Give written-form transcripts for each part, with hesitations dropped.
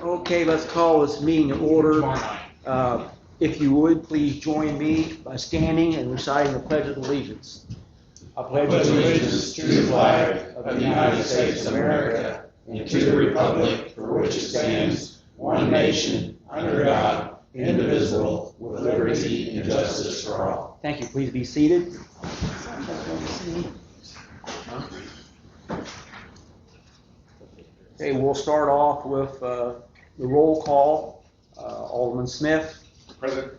Okay, let's call this meeting to order. If you would, please join me by standing and reciting the Pledge of Allegiance. I pledge allegiance to the flag of the United States of America and to the republic for which it stands, one nation, under God, indivisible, with liberty and justice for all. Thank you. Please be seated. Okay, we'll start off with the roll call. Alderman Smith. Present.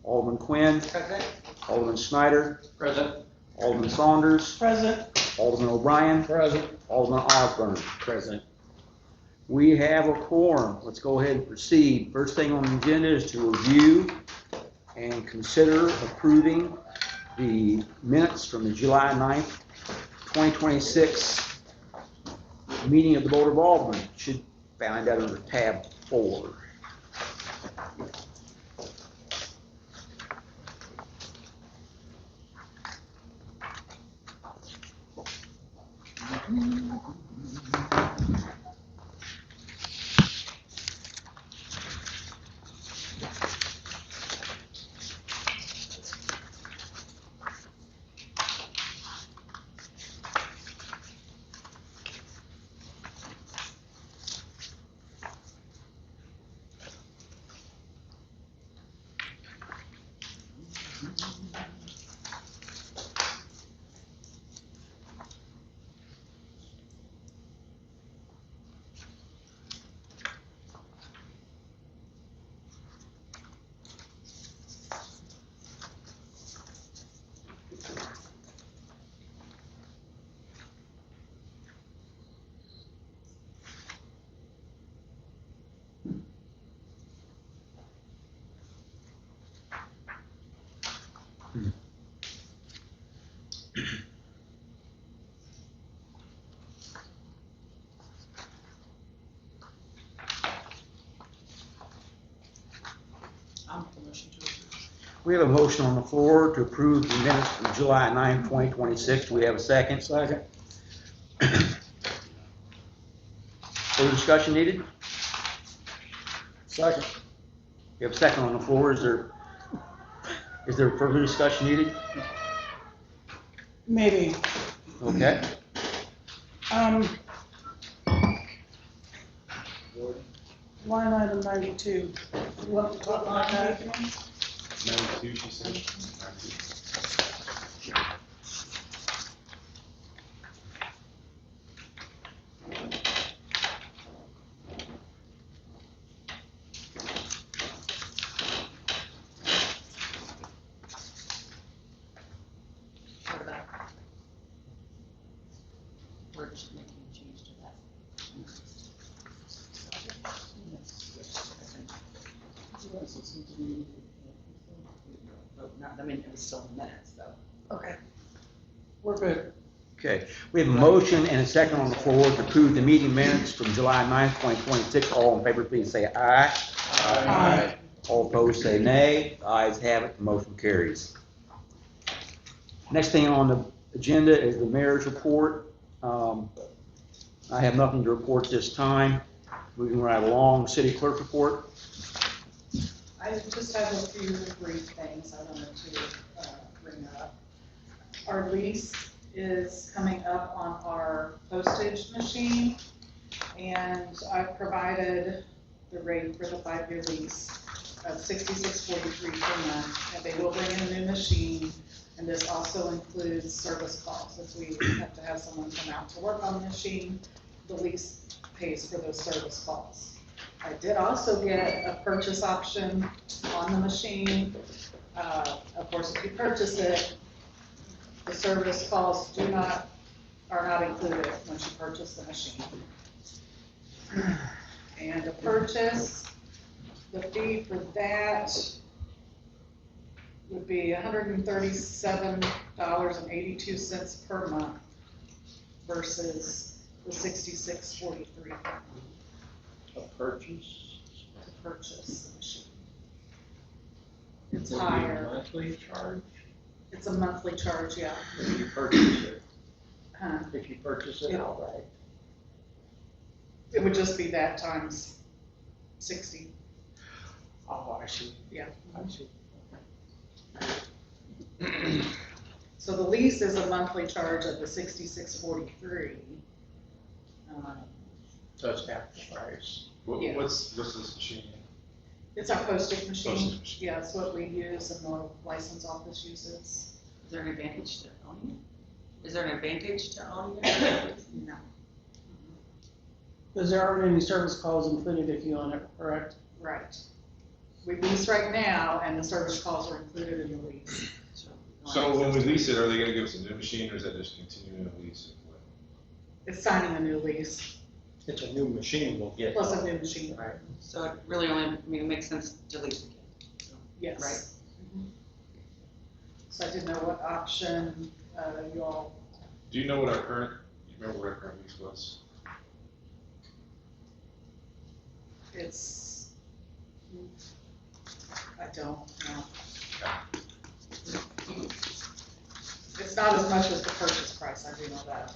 Alderman Quinn. Present. Alderman Schneider. Present. Alderman Saunders. Present. Alderman O'Brien. Present. Alderman Osborne. Present. We have a quorum. Let's go ahead and proceed. First thing on the agenda is to review and consider approving the minutes from the July 9th, 2026 meeting of the Board of Aldermen. Should find that under tab 4. We have a motion on the floor to approve the minutes from July 9, 2026. Do we have a second? Second. Further discussion needed? Second. We have a second on the floor. Is there further discussion needed? Maybe. Okay. Line item 92. You want to talk about that? 92, she said. We're just making a change to that. I mean, it was still in minutes, though. Okay. We're good. Okay. We have a motion and a second on the floor to approve the meeting minutes from July 9, 2026. All in favor, please say aye. Aye. All opposed, say nay. The ayes have it. The motion carries. Next thing on the agenda is the mayor's report. I have nothing to report this time. Moving right along, city clerk report. I just have a few brief things I wanted to bring up. Our lease is coming up on our postage machine, and I've provided the rate for the 5-year lease of $66.43 per month, and they will bring in a new machine, and this also includes service calls. If we have to have someone come out to work on the machine, the lease pays for those service calls. I did also get a purchase option on the machine. Of course, if you purchase it, the service calls are not included once you purchase the machine. And the purchase, the fee for that would be $137.82 per month versus the $66.43. A purchase? To purchase the machine. It's Would it be a higher. monthly charge? It's a monthly charge, yeah. If you purchase it. Huh. If you purchase it outright. It would just be that times 60. Oh, I see. Yeah. I see. So the lease is a monthly charge of the $66.43. So it's half the price. Yeah. What's this machine? It's our postage machine. Postage machine. Yeah, it's what we use and the license office uses. Is there an advantage to owning it? Is there an advantage to owning it? No. Because there aren't any service calls included if you own it, correct? Right. We lease right now, and the service calls are included in the lease. So when we lease it, are they gonna give us a new machine, or is that just continuing to lease it? It's signing a new lease, It's a new machine we'll get. plus a new machine. Right. So it really only, I mean, it makes sense to lease again. Yes. Right. Mhm. So I didn't know what option you all, Do you know what our current, you remember what our current lease was? it's, I don't know. It's not as much as the purchase price, I do know that.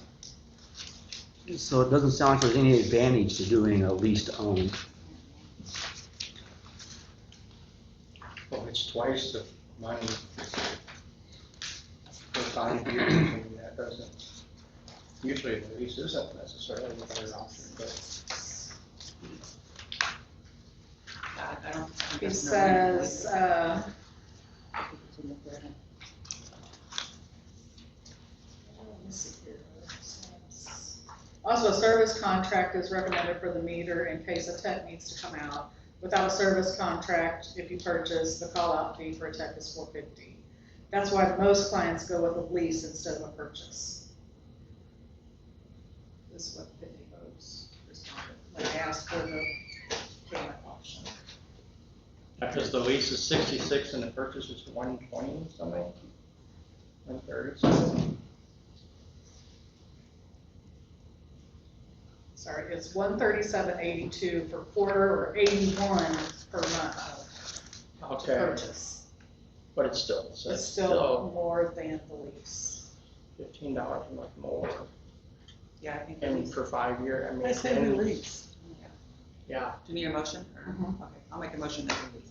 So it doesn't sound like there's any advantage to doing a lease to own. Well, it's twice the money for 5 years, and that doesn't, usually the lease isn't necessarily a better option, but I don't think It there's no reason to says, lease it. I think it's in the credit. let me see here. Also, a service contract is recommended for the meter in case a tech needs to come out. Without a service contract, if you purchase, the call-out fee for a tech is $450. That's why most clients go with a lease instead of a purchase. This is what Pitney Bowes responded when they asked for the payment option. because the lease is 66 and the purchase is 120 something, 130 something. Sorry, it's $137.82 per quarter or $81 per month to Okay, purchase. but it's still, It's still more than the lease. $15 a month more, Yeah, I think the and lease. for 5 years, I mean. I say we lease. Yeah, Do you need a motion? Or- Mhm. Okay, I'll make a motion that we lease.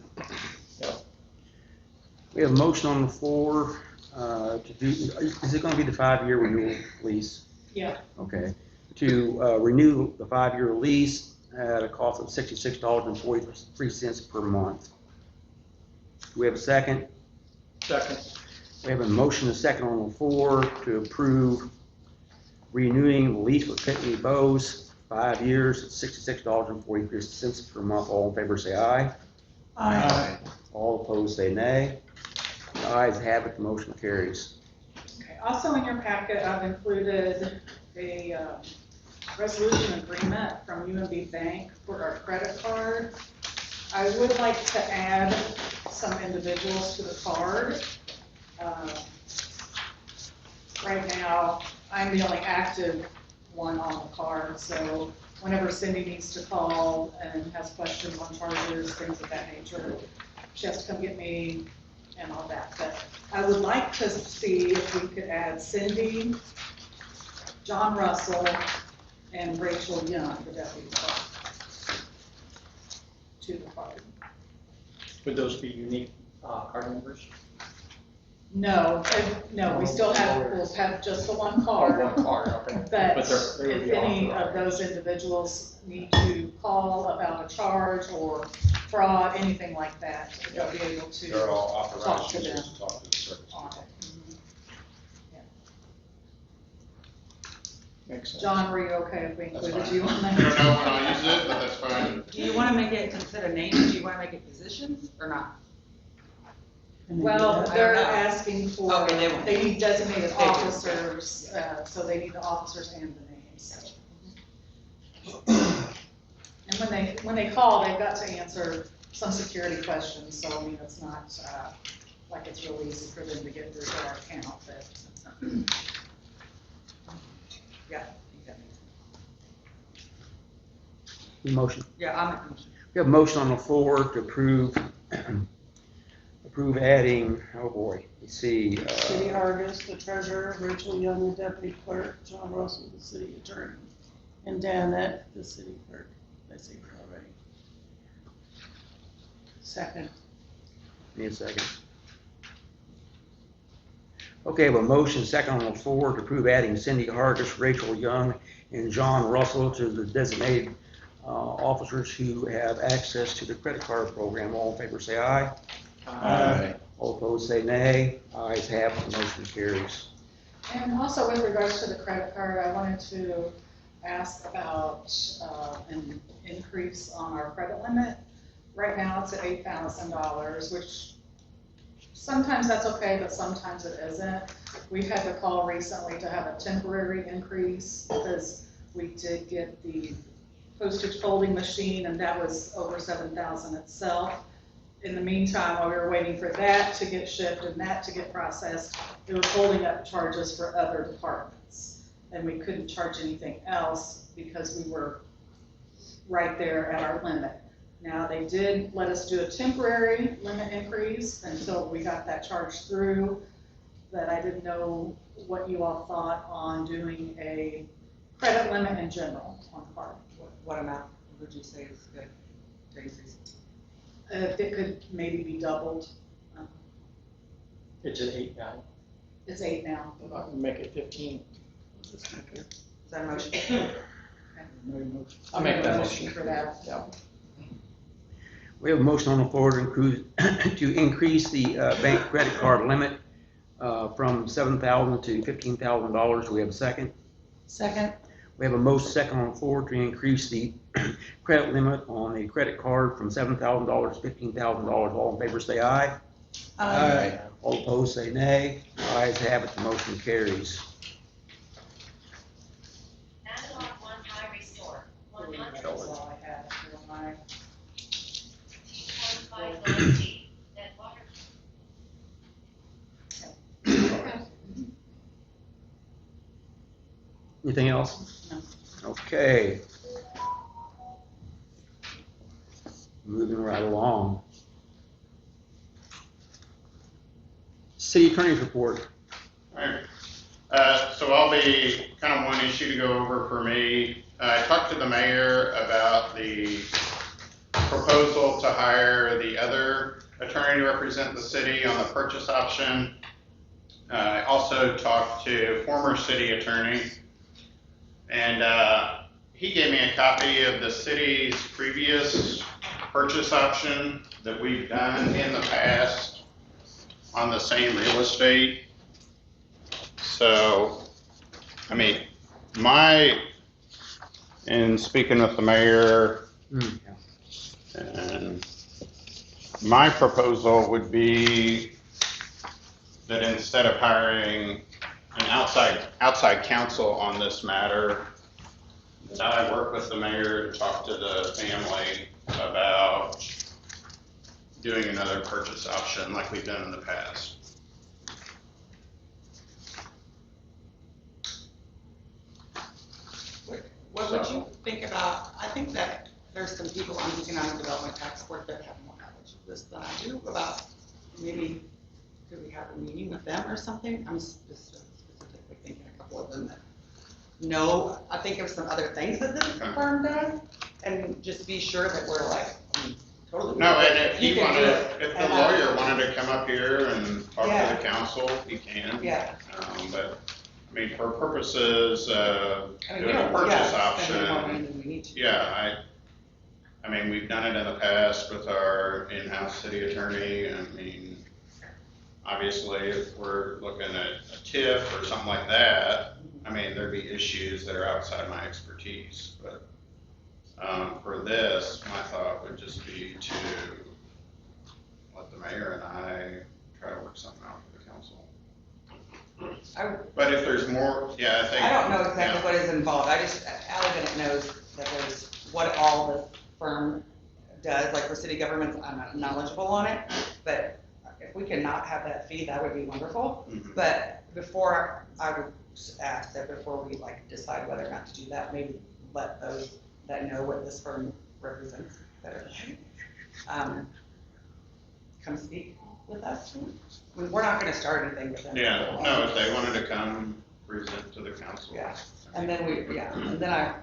We have a motion on the floor to do, is it gonna be the 5-year renewal lease? Yeah, Okay. To renew the 5-year lease at a cost of $66.43 per month. Do we have a second? second, We have a motion, a second on the floor to approve renewing the lease with Pitney Bowes, 5 years, at $66.43 per month. All in favor, say aye. Aye. All opposed, say nay. The ayes have it, the motion carries. okay. Also in your packet, I've included a resolution agreement from UMB Bank for our credit card. I would like to add some individuals to the card. Right now, I'm the only active one on the card, so whenever Cindy needs to call and has questions on charges, things of that nature, she has to come get me and all that. But I would like to see if we could add Cindy, John Russell, and Rachel Young, the deputy clerk, to the card. would those be unique card numbers? No, we still have, we'll have just the one card. Oh, one card, okay. But But they would if be any of authorized. those individuals need to call about a charge or fraud, anything like that, they'll be able They're to all talk authorized to users them to talk to the service. on it. Makes sense. John, were you okay if we That's included fine. you on I that? don't know when I'll use it, but that's fine. Do you want to make it instead of names, do you want to make it positions or not? Can they do Well, that? they're I don't know. asking for, Okay, they want- they need designated They do. officers, so they need the officers and the names. And when they call, they've got to answer some security questions, so I mean, it's not, like it's real easy for them to get through their account, but. Yeah, I think that makes sense. Motion. Yeah, I'll make a motion. We have a motion on the floor to approve adding, oh boy, let's see. City Hargis, the treasurer, Rachel Young, the deputy clerk, John Russell, the city attorney. And Danette, the city clerk. I see her already. Second. Need a second. Okay, I have a motion second on the floor to approve adding Cindy Hargis, Rachel Young, and John Russell to the designated officers who have access to the credit card program. All in favor say aye. Aye. All opposed say nay. Ayes have it, the motion carries. And also with regards to the credit card, I wanted to ask about an increase on our credit limit. Right now, it's at $8,000, which sometimes that's okay, but sometimes it isn't. We had to call recently to have a temporary increase because we did get the postage folding machine, and that was over $7,000 itself. In the meantime, while we were waiting for that to get shipped and that to get processed, it was holding up charges for other departments. And we couldn't charge anything else because we were right there at our limit. Now, they did let us do a temporary limit increase until we got that charge through, but I didn't know what you all thought on doing a credit limit in general on card. What amount would you say is good to increase? If it could maybe be doubled. It's at 8 now. It's 8 now. Make it 15. Is that a motion? I'll make that motion. For that. Yeah. We have a motion on the floor to increase the bank credit card limit from $7,000 to $15,000. Do we have a second? Second. We have a motion second on the floor to increase the credit limit on a credit card from $7,000 to $15,000. All in favor say aye. Aye. All opposed say nay. Ayes have it, the motion carries. Analog one-time restore, That's all I had for my. T159G, net water. Anything else? No. Okay. Moving right along. City Attorney's report. Alright, so I'll be kind of one issue to go over for me. I talked to the mayor about the proposal to hire the other attorney to represent the city on the purchase option. I also talked to former city attorney, and he gave me a copy of the city's previous purchase option that we've done in the past on the same real estate. So, I mean, in speaking with the mayor, and my proposal would be that instead of hiring an outside counsel on this matter, that I work with the mayor to talk to the family about doing another purchase option like we've done in the past. What would you think about, I think that there's some people on the Economic Development Tax Board that have more knowledge of this than I do about, maybe, could we have a meeting with them or something? I'm specifically thinking a couple of them that know, I think of some other things that this firm does, and just be sure that we're like, totally. No, and if You he can do wanted, it. if the And, lawyer wanted to come up here and talk Yeah. to the council, he can. Yeah. But, I mean, for purposes of I mean, doing we a don't, purchase spend more money option, than we need to. yeah, I mean, we've done it in the past with our in-house city attorney. I mean, obviously, if we're looking at a TIF or something like that, I mean, there'd be issues that are outside my expertise, but for this, my thought would just be to let the mayor and I try to work something out with the council. But if there's more, yeah, I think. I don't know exactly yeah. what is involved, Ally Bennett knows that there's, what all the firm does, like for city governments, I'm not knowledgeable on it, but if we can not have that fee, that would be wonderful. Mhm. But before, I would ask that before we like decide whether or not to do that, maybe let those that know what this firm represents better, come speak with us. I mean, we're not gonna start anything with them. Yeah, no, if they wanted to come present to the council. Yeah. And then and then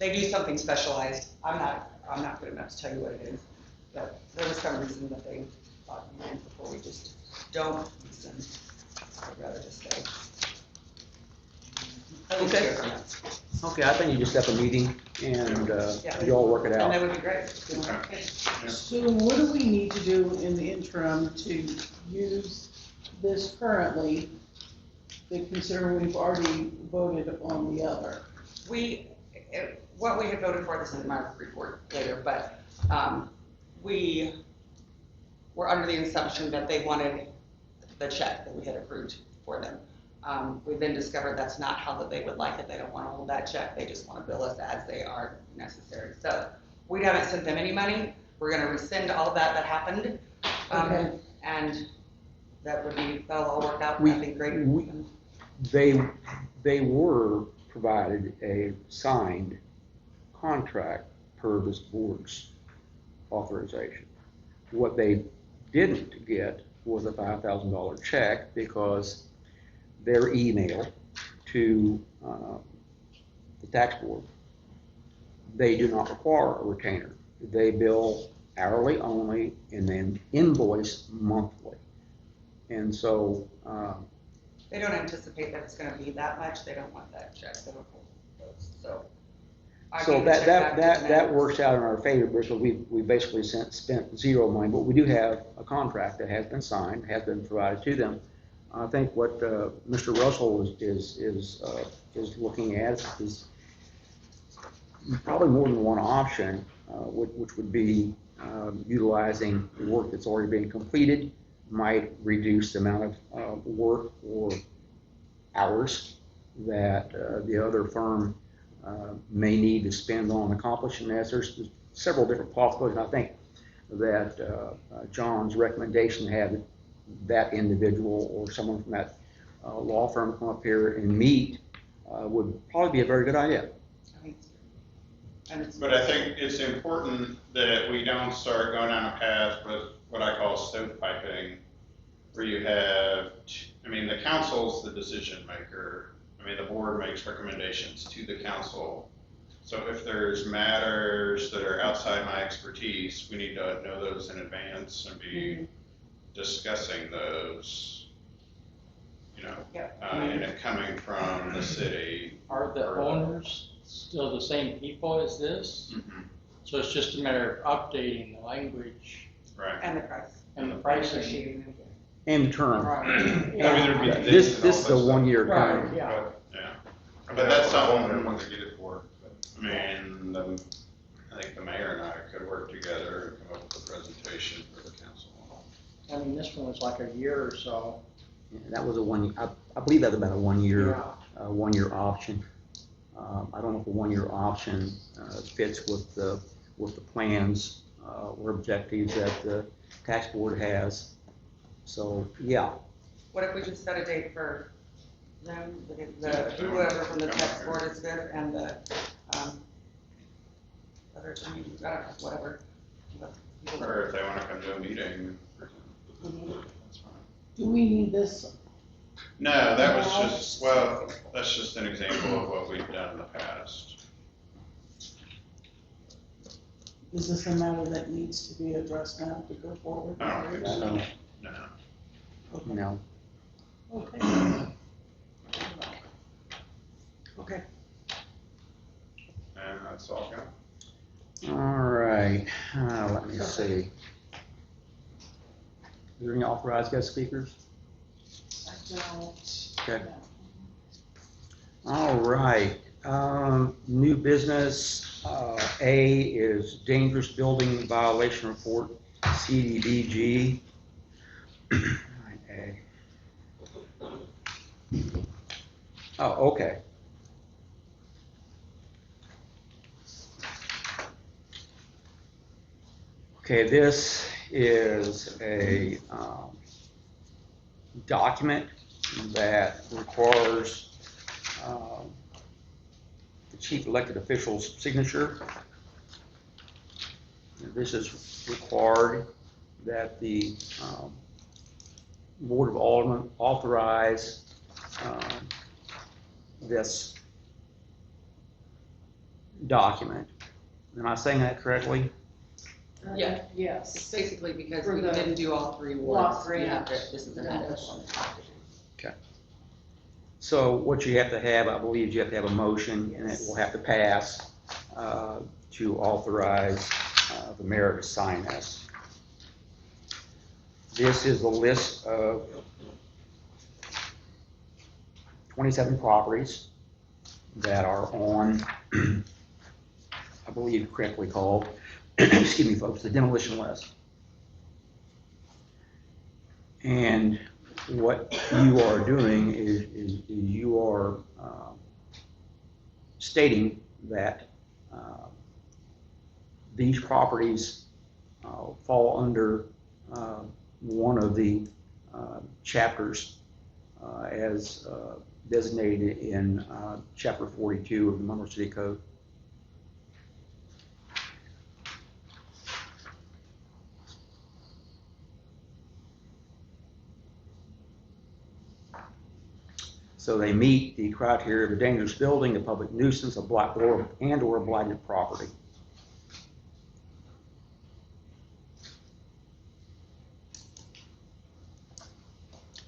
They do something specialized. I'm not good enough to tell you what it is, but there was some reason that they thought you meant before we just don't listen. I'd rather just stay. At least Okay. hear from them. Okay, I think you just have a meeting and Yeah. you all work it And that out. would be great. So what do we need to do in the interim to use this currently, that considering we've already voted on the other? What we had voted for, this is my report later, but we were under the assumption that they wanted the check that we had approved for them. We then discovered that's not how that they would like it. They don't want to hold that check. They just want to bill us as they are necessary. So we haven't sent them any money. We're going to rescind all of that happened. Okay. And that'll all work out. We- I think great. They were provided a signed contract per this board's authorization. What they didn't get was a $5,000 check because their email to the tax board, they do not require a retainer. They bill hourly only and then invoice monthly. And so They don't anticipate that it's gonna be that much, they don't want that check, they don't hold those, so. I So gave the check back to that them. works out in our favor because we basically spent zero money, but we do have a contract that has been signed, has been provided to them. I think what Mr. Russell is looking at is probably more than one option, which would be utilizing the work that's already been completed, might reduce the amount of work or hours that the other firm may need to spend on accomplishing this. There's several different possibilities. And I think that John's recommendation to have that individual or someone from that law firm come up here and meet would probably be a very good idea. I think so. And it's- But I think it's important that we don't start going down a path with what I call stovepiping, where you have, the council's the decision maker. The board makes recommendations to the council. So if there's matters that are outside my expertise, we need to know those in advance and be discussing those, and it coming from the city. Are the owners still the same people as this? Mhm. So it's just a matter of updating the language Right. And the price. and the pricing. Negotiating. And term. there'd be This dates and all is that a stuff. one-year Right, term. yeah. Yeah. But that's something, Everyone to get it for. I think the mayor and I could work together and come up with a presentation for the council. This one was like a year or so. That was I believe that's about a one-year Yeah. option. I don't know if the one-year option fits with the plans or objectives that the tax board has. So, yeah. What if we just set a date for them, whoever from the tax board is good, and the, other, I don't know, whatever. Or if they want to come to a meeting, that's fine. Do we need this? No, that's just an example of what we've done in the past. Is this a matter that needs to be addressed now to go forward? I don't think so. No. No. Okay. Okay. And that's all gone. All right, let me see. Is there any authorized guest speakers? I don't. Okay. No. All right, new business, A is dangerous building violation report, CDBG. A. Oh, okay. Okay, this is a document that requires the chief elected official's signature. This is required that the Board of Aldermen authorize this document. Am I saying that correctly? Yeah. Uh, Yes. It's basically because For we the didn't do all three block wards. We have grant to- This is an additional. So what you have to have, I believe you have to have a motion, and it will have to pass to authorize the mayor to sign this. This is a list of 27 properties that are on, I believe correctly called, excuse me folks, the demolition list. And what you are doing is you are stating that these properties fall under one of the chapters as designated in Chapter 42 of the Monroe City Code. So they meet the criteria of a dangerous building, a public nuisance, a blight or a blighted property.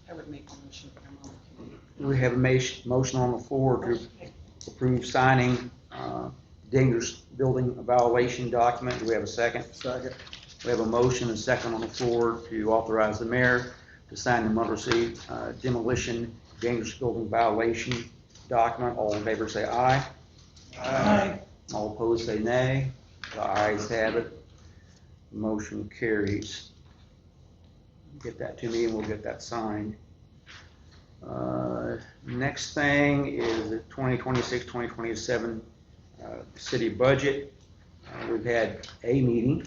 I would make a motion for them on the committee. We have a motion on the floor to approve signing dangerous building violation document. Do we have a second? Second. We have a motion and a second on the floor to authorize the mayor to sign the Monroe City demolition dangerous building violation document. All in favor say aye. Aye. All opposed say nay. The ayes have it. Motion carries. Get that to me and we'll get that signed. Next thing is the 2026-2027 city budget. We've had a meeting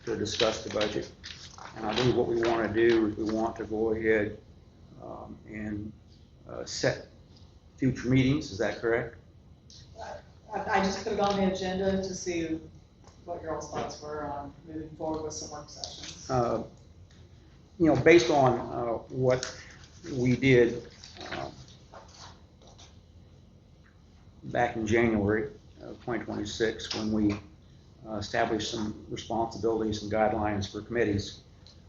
to discuss the budget. And I believe what we want to do is we want to go ahead and set future meetings. Is that correct? I just put it on the agenda to see what your all's thoughts were on moving forward with some work sessions. You know, based on what we did back in January of 2026, when we established some responsibilities and guidelines for committees.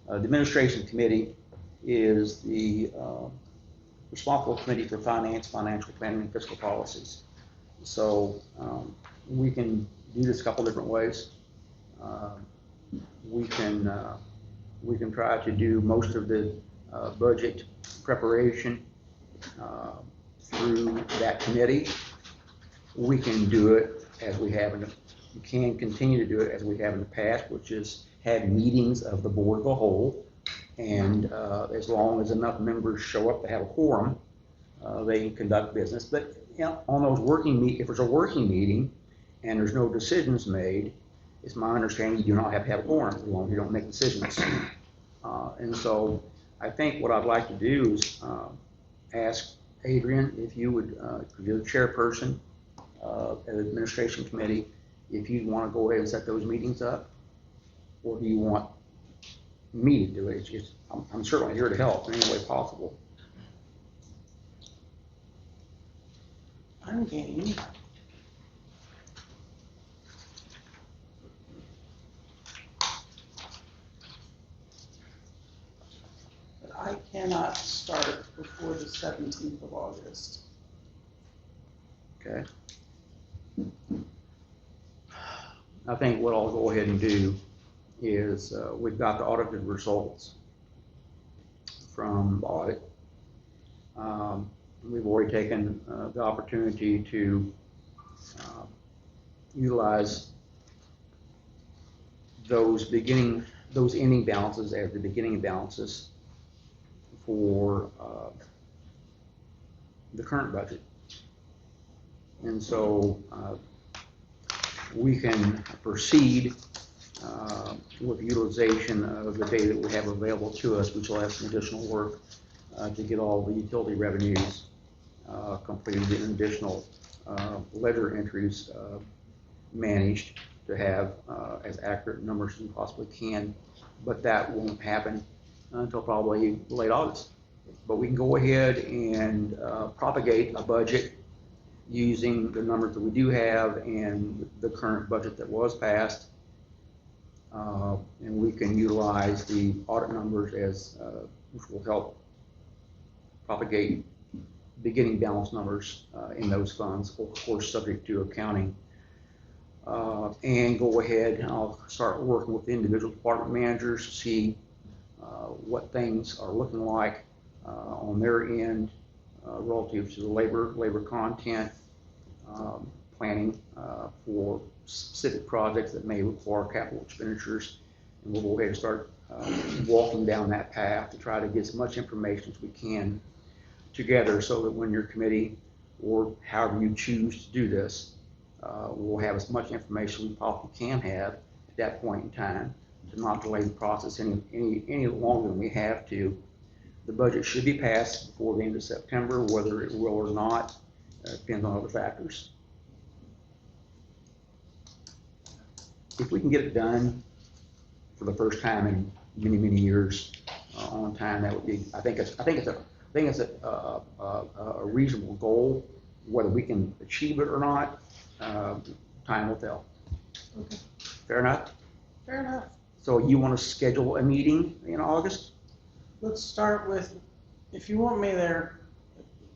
The administration committee is the responsible committee for finance, financial planning, and fiscal policies. So we can do this a couple different ways. We can try to do most of the budget preparation through that committee. We can do it as we have we can continue to do it as we have in the past, which is have meetings of the board of the whole. And as long as enough members show up to have a quorum, they can conduct business. But you know, on those if there's a working meeting and there's no decisions made, it's my understanding you do not have to have a quorum as long as you don't make decisions. And so I think what I'd like to do is ask Adrian if you would, because you're the chairperson of the administration committee, if you want to go ahead and set those meetings up, or do you want me to do it? It's just, I'm certainly here to help in any way possible. I'm game. But I cannot start before the 17th of August. Okay. I think what I'll go ahead and do is we've got the audited results from the audit. We've already taken the opportunity to utilize those ending balances as the beginning balances for the current budget. And so we can proceed with utilization of the data that we have available to us, which will have some additional work to get all the utility revenues completed and additional ledger entries managed to have as accurate numbers as we possibly can. But that won't happen until probably late August. But we can go ahead and propagate a budget using the numbers that we do have and the current budget that was passed. And we can utilize the audit numbers as, which will help propagate beginning balance numbers in those funds, of course, subject to accounting. And go ahead and I'll start working with the individual department managers to see what things are looking like on their end relative to the labor content, planning for specific projects that may require capital expenditures. And we'll go ahead and start walking down that path to try to get as much information as we can together so that when your committee or however you choose to do this, we'll have as much information we possibly can have at that point in time to not delay the process any longer than we have to. The budget should be passed before the end of September. Whether it will or not depends on other factors. If we can get it done for the first time in many years on time, that would be. I think it's a reasonable goal. Whether we can achieve it or not, time will tell. Okay. Fair enough? Fair enough. So you want to schedule a meeting in August? Let's start with, if you want me there,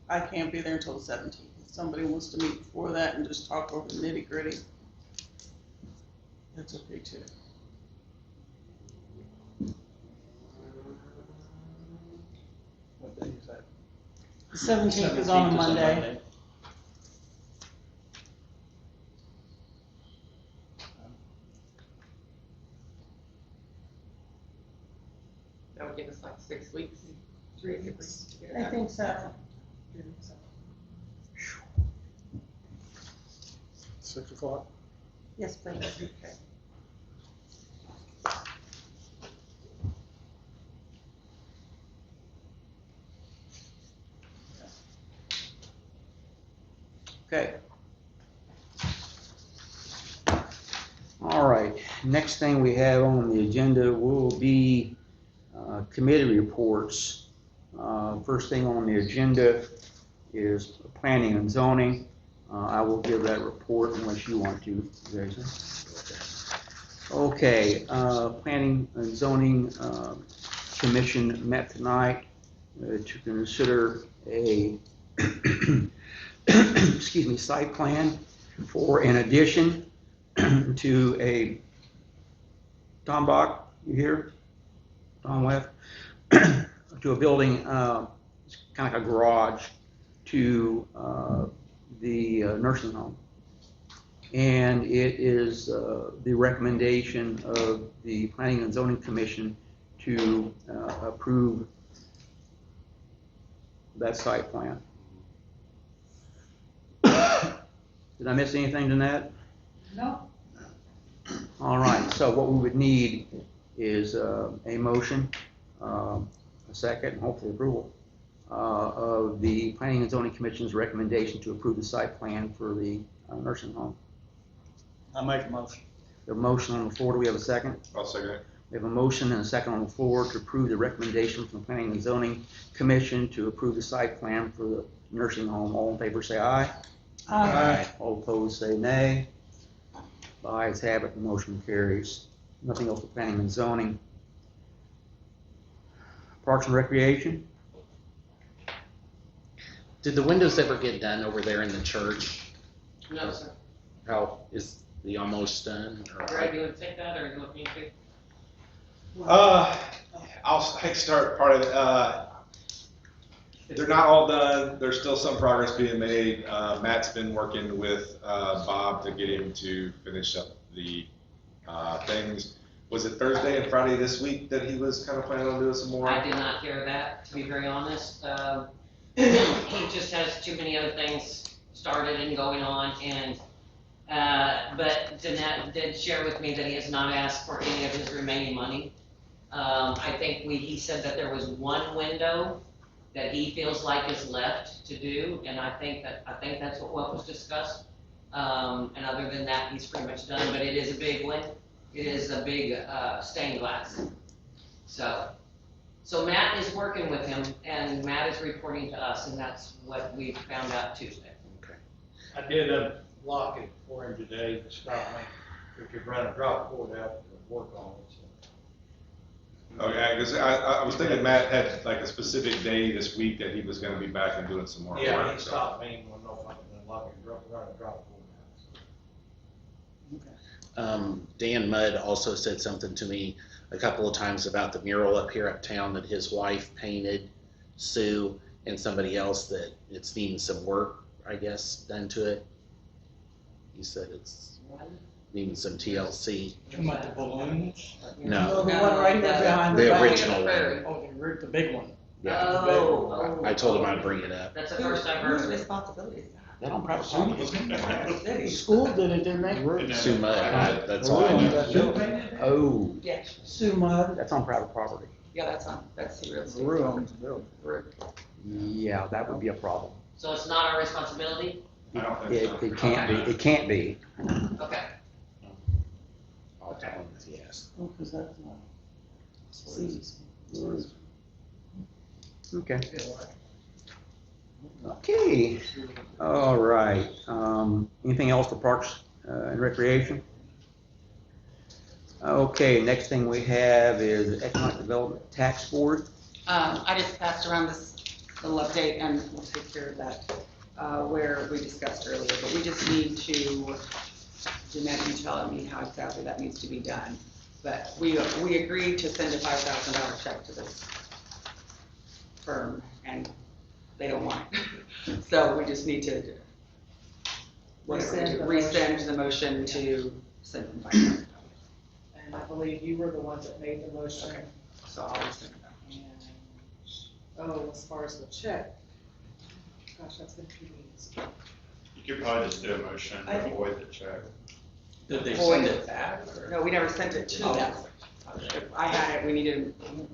I can't be there until the 17th. If somebody wants to meet before that and just talk over the nitty gritty, that's okay too. What day is that? The 17th is on a Monday. That would give us like 6 weeks. 3 weeks. to get it I done. think so. 6 o'clock? Yes, please. Okay. Okay. All right, next thing we have on the agenda will be committee reports. First thing on the agenda is planning and zoning. I will give that report unless you want to, Jason. Okay, planning and zoning commission met tonight to consider a excuse me, site plan for an addition to a, Tom Bach, you here? Tom Webb? To a building, it's kind of like a garage to the nursing home. And it is the recommendation of the Planning and Zoning Commission to approve that site plan. Did I miss anything, Jeanette? No. All right, so what we would need is a motion, a second, and hopefully approval of the Planning and Zoning Commission's recommendation to approve the site plan for the nursing home. I make a motion. We have a motion on the floor. Do we have a second? I'll second it. We have a motion and a second on the floor to approve the recommendation from the Planning and Zoning Commission to approve the site plan for the nursing home. All in favor say aye. All opposed say nay. The ayes have it, the motion carries. Nothing else for planning and zoning. Parks and Recreation? Did the windows ever get done over there in the church? No, sir. How is the almost done? or- Greg, you would take that, or you want me to? I'll start part of it. They're not all done. There's still some progress being made. Matt's been working with Bob to get him to finish up the things. Was it Thursday and Friday this week that he was kind of planning on doing some more? I did not hear that, to be very honest. He just has too many other things started and going on, and but Danette did share with me that he has not asked for any of his remaining money. I think he said that there was one window that he feels like is left to do, and I think that's what was discussed. And other than that, he's pretty much done, but it is a big one. It is a big stained glass. So Matt is working with him, and Matt is reporting to us, and that's what we found out Tuesday. Okay. I did unlock it for him today to stop me. We could run a drop cord out to work on it, so. Okay, because I was thinking Matt had like a specific day this week that he was gonna be back and doing some more work. Yeah, he so. stopped me and went off, I can unlock it, run a drop cord out. Dan Mudd also said something to me a couple of times about the mural up here uptown that his wife painted, Sue, and somebody else, that it's needing some work, I guess, done to it. He said it's needing some TLC. You about the balloons? No, The one right there behind the the back. original one. Oh, the big one. Yeah, Oh. I told him I'd bring it up. That's the first I've Whose heard of it. responsibility is that? That on private property. The school did it, didn't they? Sue Mudd, that's all I know. Oh, Yeah, Sue Mudd. that's on private property. yeah, that's the real estate. Yeah, that would be a problem. So it's not our responsibility? I don't think It, so. it can't be, it can't be. Okay. I'll tell him if he asks. Oh, 'cause that's not. Okay. Okay, all right. Anything else for Parks and Recreation? Okay, next thing we have is Economic Development Tax Board. I just passed around this little update and we'll take care of that, where we discussed earlier, but we just need to, Jeanette, you tell me how exactly that needs to be done. But we agreed to send a $5,000 check to this firm and they don't want it. So we just need to rescind the motion to send them $5,000. And I believe you were the ones that made the motion. Okay. So I'll rescind that. And, as far as the check, gosh, that's been 2 weeks. You could probably just do a motion I to think- avoid the check. Did they Void send it. it back? Or? No, we never sent it to them. I had it, we needed,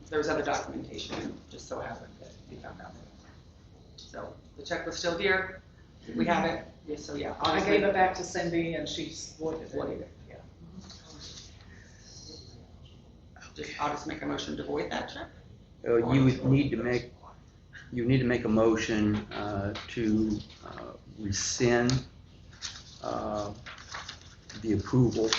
there was other documentation, and just so happened that we found out. So the check was still here, we have it, yeah, so yeah. I gave it back to Cindy and she's voided Voided it. it, yeah. I'll just make a motion to void that check. You would need to make, a motion to rescind the approval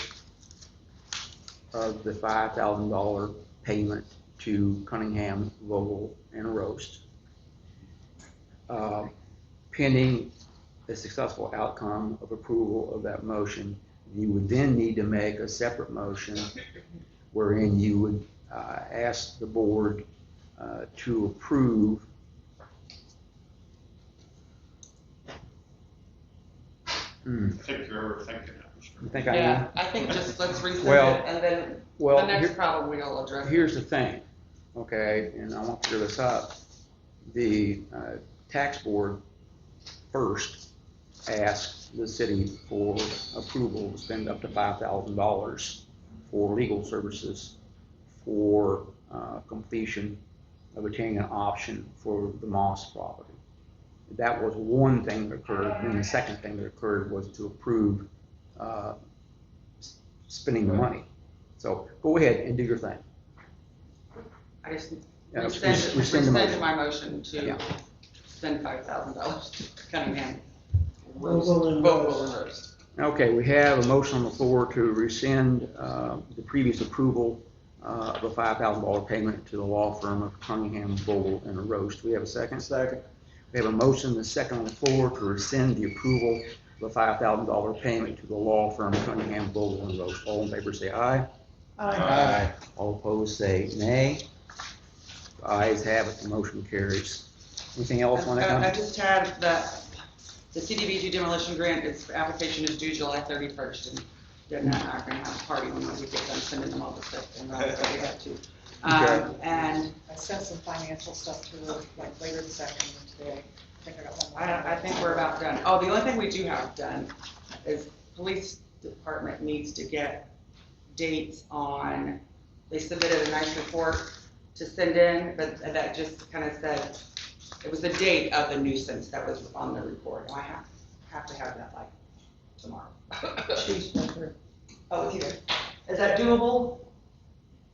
of the $5,000 payment to Cunningham, Vogel, and Roast. Pending a successful outcome of approval of that motion, you would then need to make a separate motion wherein you would ask the board to approve I think you're overthinking it. You think I Yeah, am? I think just let's rescind Well- it, and then Well, the next here- problem we'll address. here's the thing, okay, and I want to clear this up. The tax board first asked the city for approval to spend up to $5,000 for legal services for completion of obtaining an option for the Moss property. That was one thing that occurred, and the second thing that occurred was to approve spending the money. So go ahead and do your thing. I just Rescind the rescind motion. my motion to Yeah. spend $5,000 to Cunningham. Vogel and Vogel and Roast. Okay, we have a motion on the floor to rescind the previous approval of a $5,000 payment to the law firm of Cunningham, Vogel, and Roast. We have a second? Second. We have a motion, and a second on the floor to rescind the approval of a $5,000 payment to the law firm Cunningham, Vogel, and Roast. All in favor say aye. Aye. All opposed say nay. The ayes have it, the motion carries. Anything else on that? I just had that, the CDBG demolition grant, its application is due July 31st, and Deb and I are gonna have a party when we get done sending them all the stuff, and Ron said we have to. And I sent some financial stuff to her, like later this afternoon today. I think I got one more. I think we're about done. Oh, the only thing we do have done is police department needs to get dates on, they submitted a nice report to send in, but that just kind of said, it was the date of the nuisance that was on the report. I have to have that like tomorrow. Oh, it's here. Is that doable?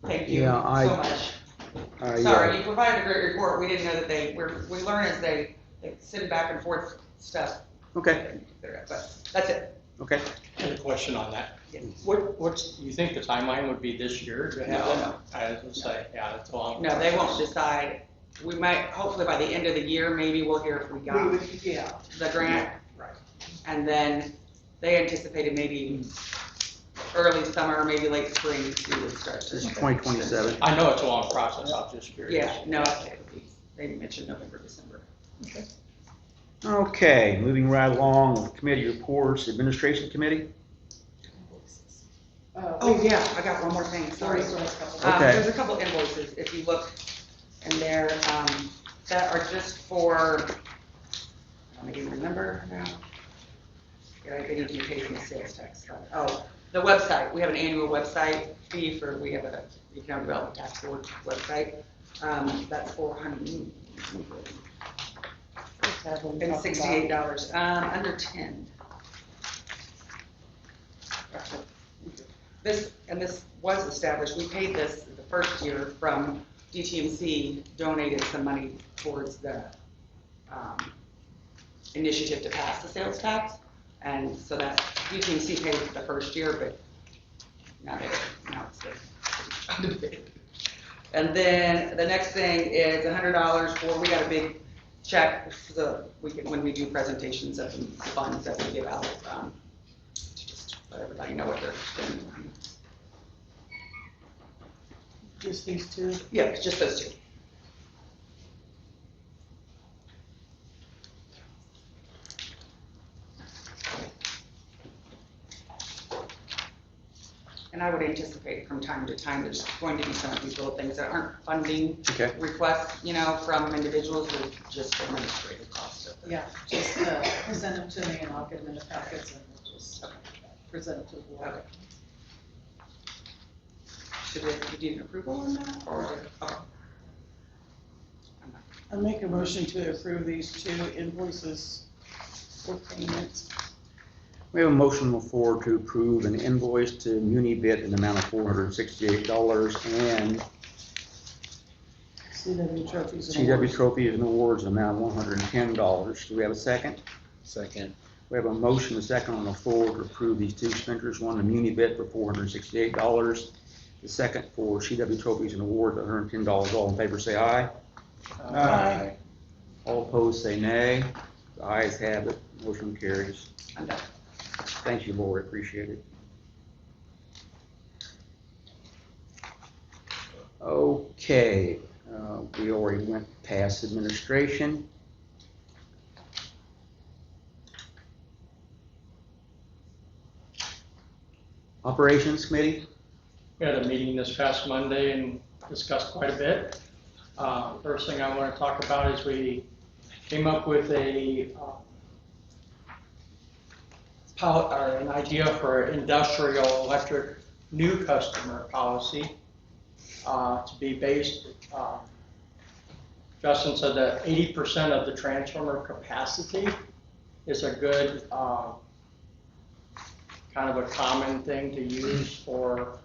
Thank you Yeah, so much. Sorry, you provided a great report. We didn't know that we learn as they send back and forth stuff. Okay, But that's it. okay. I have a question on that. Yeah. You think the timeline would be this year to have No, them? no. I was gonna say, yeah, it's a long. No, they won't process. decide. We might, hopefully by the end of the year, maybe we'll hear if we We got would, yeah. the grant. Right. And then they anticipated maybe early summer, maybe late spring, we would start to. This is 2027. I know it's a long process, I was just curious. Yeah, no, they mentioned November, December. Okay, moving right along with committee reports, administration committee. Oh, yeah, I got one more thing, sorry. Okay. There's a couple invoices, if you look in there, that are just for, I don't even remember now. Yeah, I need to pay from the sales tax. Oh, the website, we have an annual website fee for, we have a economic development task board website. That's $400 and $68, under 10. This was established, we paid this the first year from DTMC, donated some money towards the initiative to pass the sales tax. And so that DTMC paid the first year, but now it's the. And then the next thing is $100 for, we got a big check, so we can, when we do presentations of the funds that we give out, to just let everybody know what they're spending on. Just these two? Yeah, it's just those two. And I would anticipate from time to time, there's going to be some of these little things that aren't funding Okay. requests, from individuals with just administrative costs. of the- Yeah, just present them to me and I'll get them in the packets and we'll just present them to the board. Okay. Should we do an approval on that, or, okay. I make a motion to approve these two invoices for payment. We have a motion on the floor to approve an invoice to Munibit in the amount of $468 and CW trophies and CW awards. trophies and awards in the amount of $110. Do we have a second? Second. We have a motion, a second on the floor to approve these two expenditures, one to Munibit for $468, the second for CW trophies and awards, $110. All in favor say aye. Aye. All opposed say nay. The ayes have it, motion carries. I'm done. Thank you, Lori, appreciate it. Okay, we already went past administration. Operations Committee? We had a meeting this past Monday and discussed quite a bit. First thing I want to talk about is we came up with an idea for industrial electric new customer policy to be based. Justin said that 80% of the transformer capacity is a good kind of a common thing to use for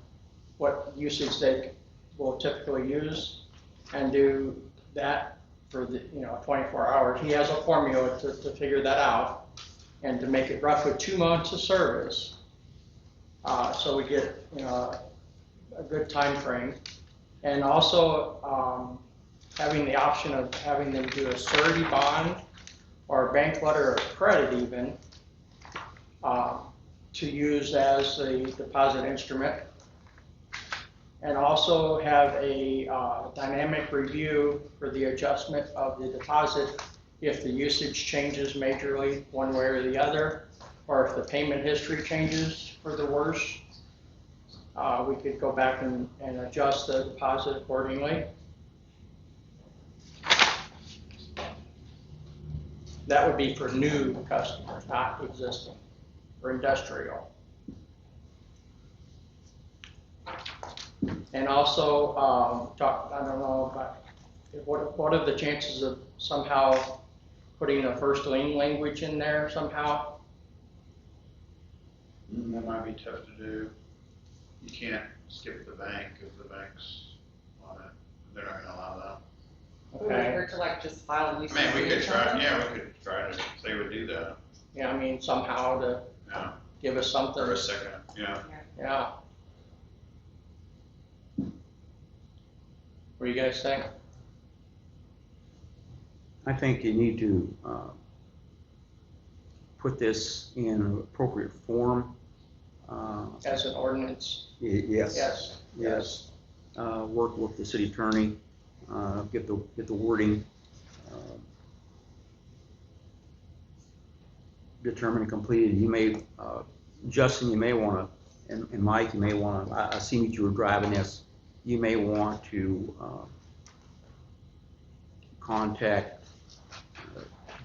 what usage they will typically use, and do that for the 24 hours. He has a formula to figure that out, and to make it roughly 2 months of service, so we get a good time frame, and also having the option of having them do a surety bond or a bank letter of credit even to use as a deposit instrument, and also have a dynamic review for the adjustment of the deposit if the usage changes majorly one way or the other, or if the payment history changes for the worse. We could go back and adjust the deposit accordingly. That would be for new customers, not existing, for industrial. And also, I don't know, but what are the chances of somehow putting a first lien language in there somehow? That might be tough to do. You can't skip the bank because the bank's on it. They're not gonna allow that. Would it hurt to just file a lease? I mean, we could try to say we would do that. you know, I mean, somehow to Yeah. give us something. For a second, yeah. Yeah. What do you guys think? I think you need to put this in an appropriate form. As an ordinance? Yes. Yes. Yes. Work with the city attorney, get the wording determined and completed. You may, Justin, you may want to, and Mike, you may want to, I seen that you were driving this, you may want to contact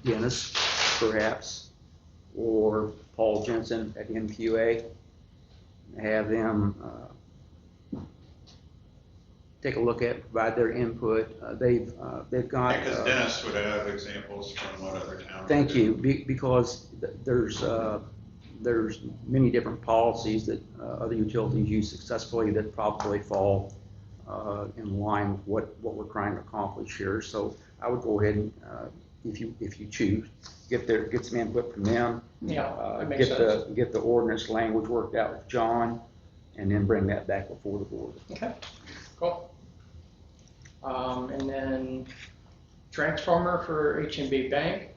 Dennis, perhaps, or Paul Jensen at MQA, have them take a look at, provide their input. They've got. Because Dennis would have examples from what other towns. Thank do. you, because there's many different policies that other utilities use successfully that probably fall in line with what we're trying to accomplish here. So I would go ahead and, if you choose, get some input from them. Yeah, that makes sense. Get the ordinance language worked out with John, and then bring that back before the board. Okay, cool. And then transformer for H&B Bank.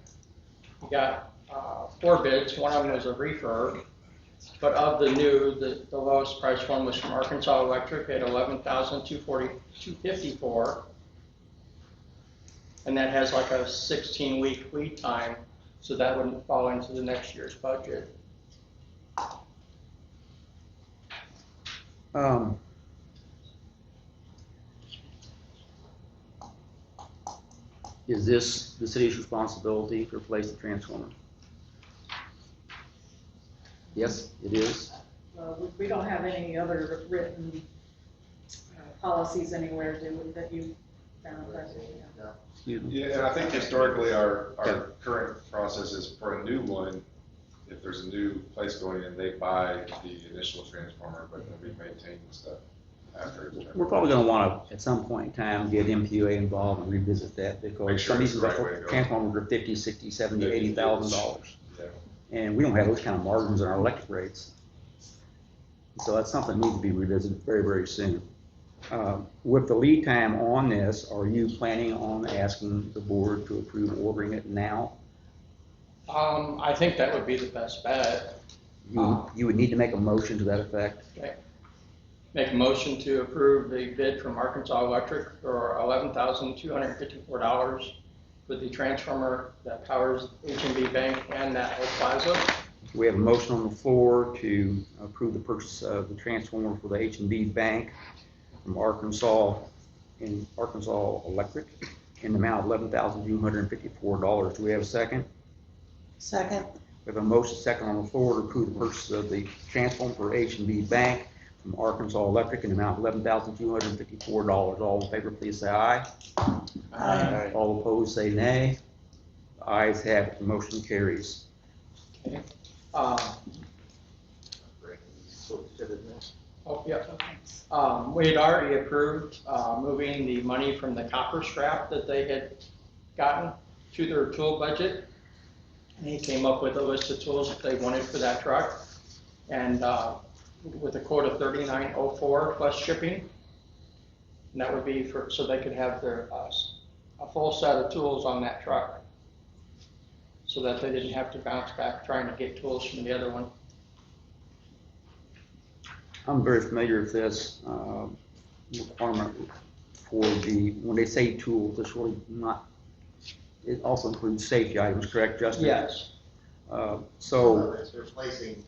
We got 4 bids. One of them was a refurb, but of the new, the lowest price one was from Arkansas Electric at $11,254, and that has like a 16-week lead time, so that wouldn't fall into the next year's budget. Is this the city's responsibility to replace the transformer? Yes, it is. We don't have any other written policies anywhere, do we, that you found, President? Excuse me. Yeah, and I think historically our current process is for a new one, if there's a new place going in, they buy the initial transformer, but then we maintain the stuff after it's turned. We're probably gonna wanna, at some point in time, get MQA involved and revisit that, Make because sure some of it's these the right way to go. transformers are $50, $60, $70, $80,000. Yeah. And we don't have those kind of margins in our electric rates. So that's something that needs to be revisited very, very soon. With the lead time on this, are you planning on asking the board to approve ordering it now? I think that would be the best bet. You would need to make a motion to that effect. Okay. Make a motion to approve the bid from Arkansas Electric for $11,254 for the transformer that powers H&B Bank and that whole plaza. We have a motion on the floor to approve the purchase of the transformer for the H&B Bank from Arkansas Electric in the amount of $11,254. Do we have a second? Second. We have a motion second on the floor to approve the purchase of the transformer for H&B Bank from Arkansas Electric in the amount of $11,254. All in favor, please say aye. Aye. All opposed, say nay. The ayes have it, the motion carries. Okay. We had already approved moving the money from the copper scrap that they had gotten to their tool budget. And he came up with a list of tools that they wanted for that truck, and with a quote of $39.04 plus shipping. And that would be for, so they could have their a full set of tools on that truck, so that they didn't have to bounce back trying to get tools from the other one. I'm very familiar with this requirement for when they say tools, it's really not, it also includes safety items, correct, Justin? Yes. So, It's replacing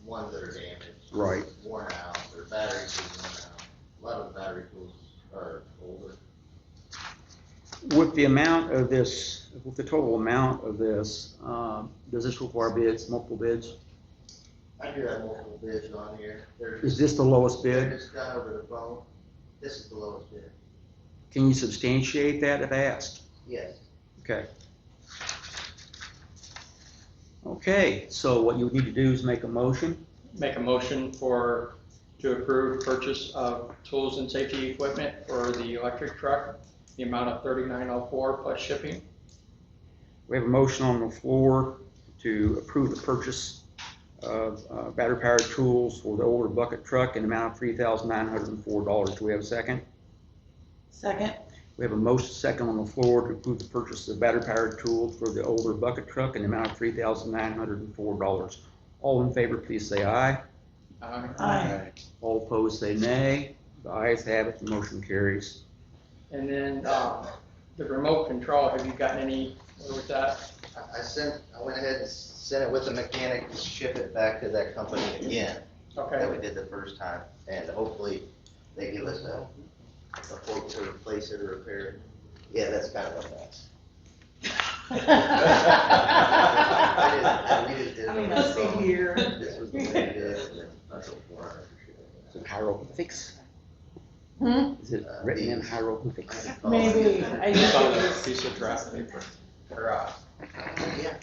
ones that are damaged. Right. Worn out, their batteries are worn out. A lot of the battery tools are older. with the amount of this, with the total amount of this, does this require bids, multiple bids? I do have multiple bids on here. Is this the lowest They're bid? just done over the phone. This is the lowest bid. Can you substantiate that if asked? Yes. Okay. Okay, so what you would need to do is make a motion. Make a motion to approve purchase of tools and safety equipment for the electric truck, the amount of $39.04 plus shipping. We have a motion on the floor to approve the purchase of battery-powered tools for the older bucket truck in the amount of $3,904. Do we have a second? Second. We have a motion second on the floor to approve the purchase of battery-powered tools for the older bucket truck in the amount of $3,904. All in favor, please say aye. Aye. All opposed, say nay. The ayes have it, the motion carries. And then, the remote control, have you gotten any, where was that? I went ahead and sent it with the mechanic to ship it back to that company again that Okay, we did the first time. And hopefully they give us a quote to replace it or repair it. Yeah, that's kind of a mess. We just did it I mean, on let's the be phone. here. This was the way it is, and then that's what Is it hieroglyphics? Hmm? Is it written in hieroglyphics? Maybe, I it's on think it a was. piece of draft paper. Or, yeah.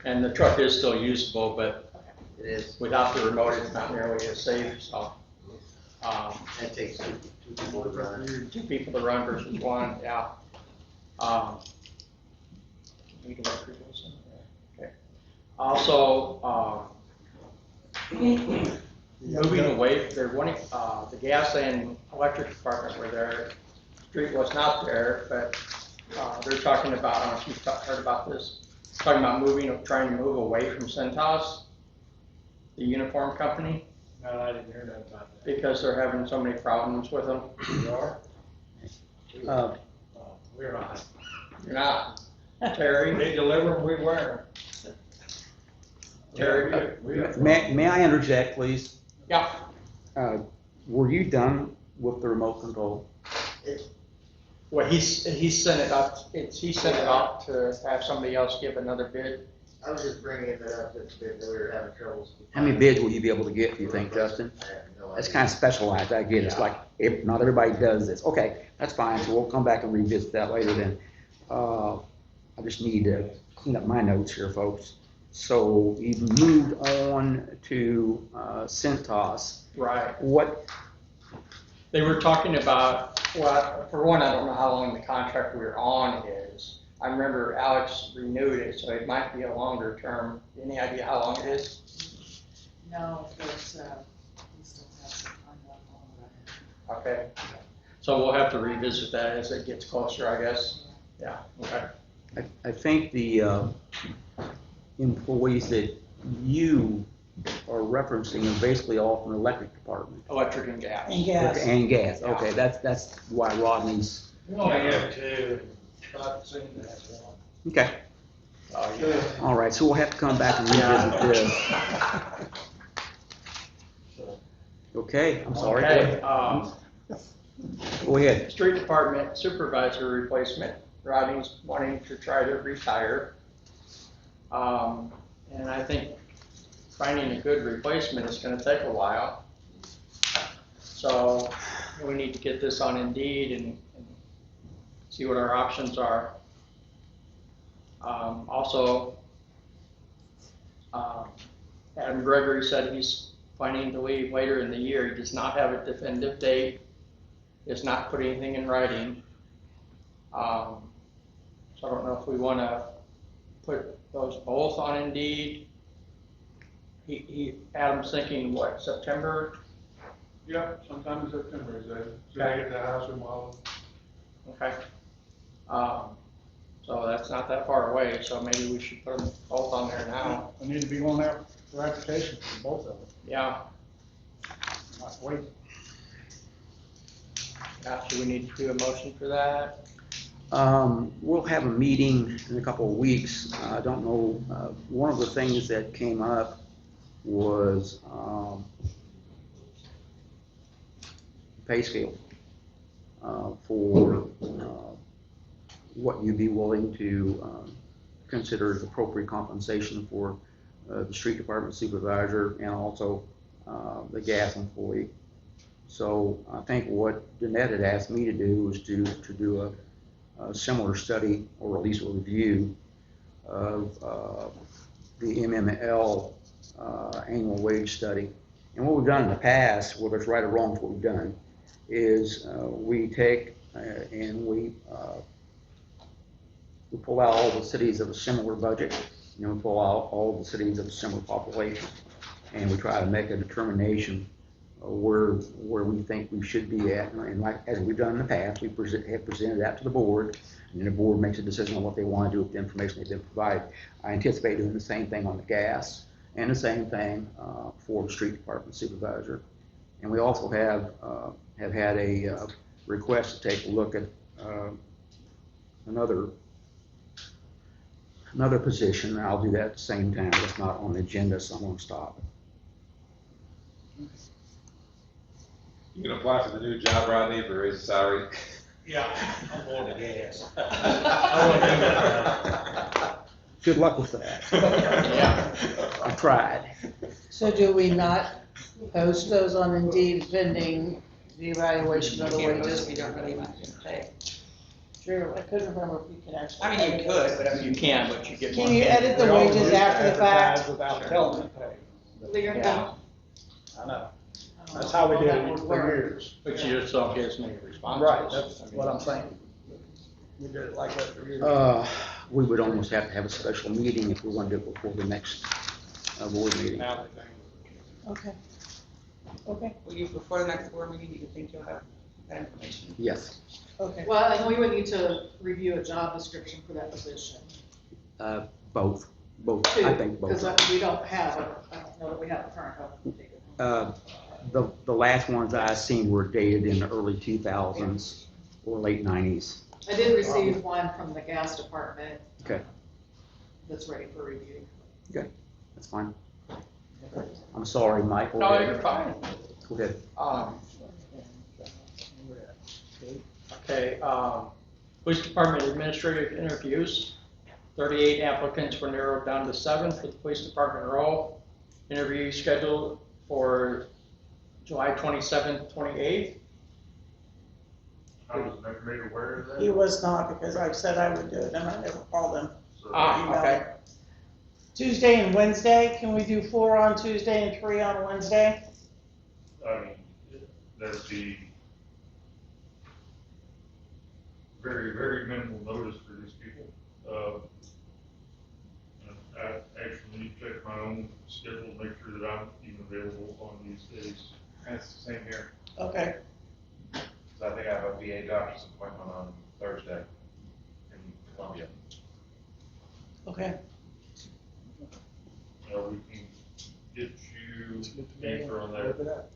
and the truck is still usable, but It is. without the remote, it's not nearly as safe, so. It takes two people to run it. 2 people to run versus 1, yeah. We can go through this. Okay. Also, moving away, they're wanting, the gas and electric department were there, street was not there, but they're talking about, I don't know if you've heard about this, talking about trying to move away from Centos, the uniform company, No, I didn't hear that about that. because they're having so many problems with them. We are? Uh, We're not. You're not, Terry? They deliver them, we wear them. Terry? May I interject, please? Yeah. Were you done with the remote control? Well, he sent it up, he sent it up to have somebody else give another bid. I was just bringing it up that we were having troubles. How many bids will you be able to get, do you think, Justin? I have no That's idea. kind of specialized, I get it. It's like, not everybody does this. Okay, that's fine, so we'll come back and revisit that later then. I just need to clean up my notes here, folks. So you've moved on to Centos. Right. What, They were talking about, well, for one, I don't know how long the contract we're on is. I remember Alex renewed it, so it might be a longer term. Any idea how long it is? No, but, we still have some time left on it. Okay. So we'll have to revisit that as it gets closer, I guess. Yeah, okay. I think the employees that you are referencing are basically all from the electric department. Electric and gas. And gas. And gas, okay, that's why Rodney's, We only have 2, and I've seen that one. okay. Oh, yeah. All right, so we'll have to come back and revisit this. Okay, I'm sorry. Okay, Go ahead. Street Department Supervisor replacement, Rodney's wanting to try to retire. And I think finding a good replacement is gonna take a while. So we need to get this on Indeed and see what our options are. Also, Adam Gregory said he's planning to leave later in the year. He does not have a definitive date, does not put anything in writing. So I don't know if we wanna put those both on Indeed. Adam's thinking, what, September? Yep, sometime in September, is that, so I get the house remodeled. Okay. So that's not that far away, so maybe we should put them both on there now. I need to be on there for application for both of them, Yeah, not wait. do we need to do a motion for that? We'll have a meeting in a couple of weeks. I don't know, one of the things that came up was pay scale for what you'd be willing to consider as appropriate compensation for the street department supervisor and also the gas employee. So I think what Danette had asked me to do was to do a similar study, or at least a review of the MML annual wage study, And what we've done in the past, whether it's right or wrong, what we've done is we take and we pull out all the cities of a similar budget, we pull out all the cities of a similar population, and we try to make a determination where we think we should be at. And like, as we've done in the past, we have presented that to the board, and the board makes a decision on what they want to do with the information they've been provided. I anticipate doing the same thing on the gas, and the same thing for the street department supervisor. And we also have had a request to take a look at another position, and I'll do that at the same time. It's not on the agenda, so I'm going to stop. You can apply for the new job, Rodney, for raise the salary. Yeah, I'm going to gas. Good luck with that. Yeah. I tried. So do we not post those on Indeed pending the evaluation of the wages? We don't really want to pay. True, I couldn't remember if you can actually. I mean, you could, but I mean. You can, but you get more. Can you edit the We all wages used to after the fact? advertise without telling them to pay. Yeah. I know. That's how we did it for years. But you just don't get as many responses. Right, that's what I'm saying. We did it like that for years. We would almost have to have a special meeting if we wanted to do it before the next board meeting. Now they Okay. Okay, Will you, before the next board meeting, do you think you'll have that information? Yes. okay. Well, and we would need to review a job description for that position. Both. Too, I think both. because we don't have, I don't know that we have a current health. The last ones I seen were dated in the early 2000s or late 90s. I did receive one from the gas department. Okay. That's ready for review. That's fine. I'm sorry, Michael. No, you're fine. Go ahead. Okay, police department administrative interviews. 38 applicants were narrowed down to 7 for the police department role. Interview scheduled for July 27th, 28th. I was never made aware of that. He was not, because I said I would do it, and I never called him. So, Okay. Tuesday and Wednesday, can we do 4 on Tuesday and 3 on Wednesday? I mean, that'd be very, very minimal notice for these people. I actually need to check my own schedule, to make sure that I'm even available on these days. And it's the same here, Okay, because I think I have a VA doctor's appointment on Thursday in Columbia. okay. We can get you an answer on that,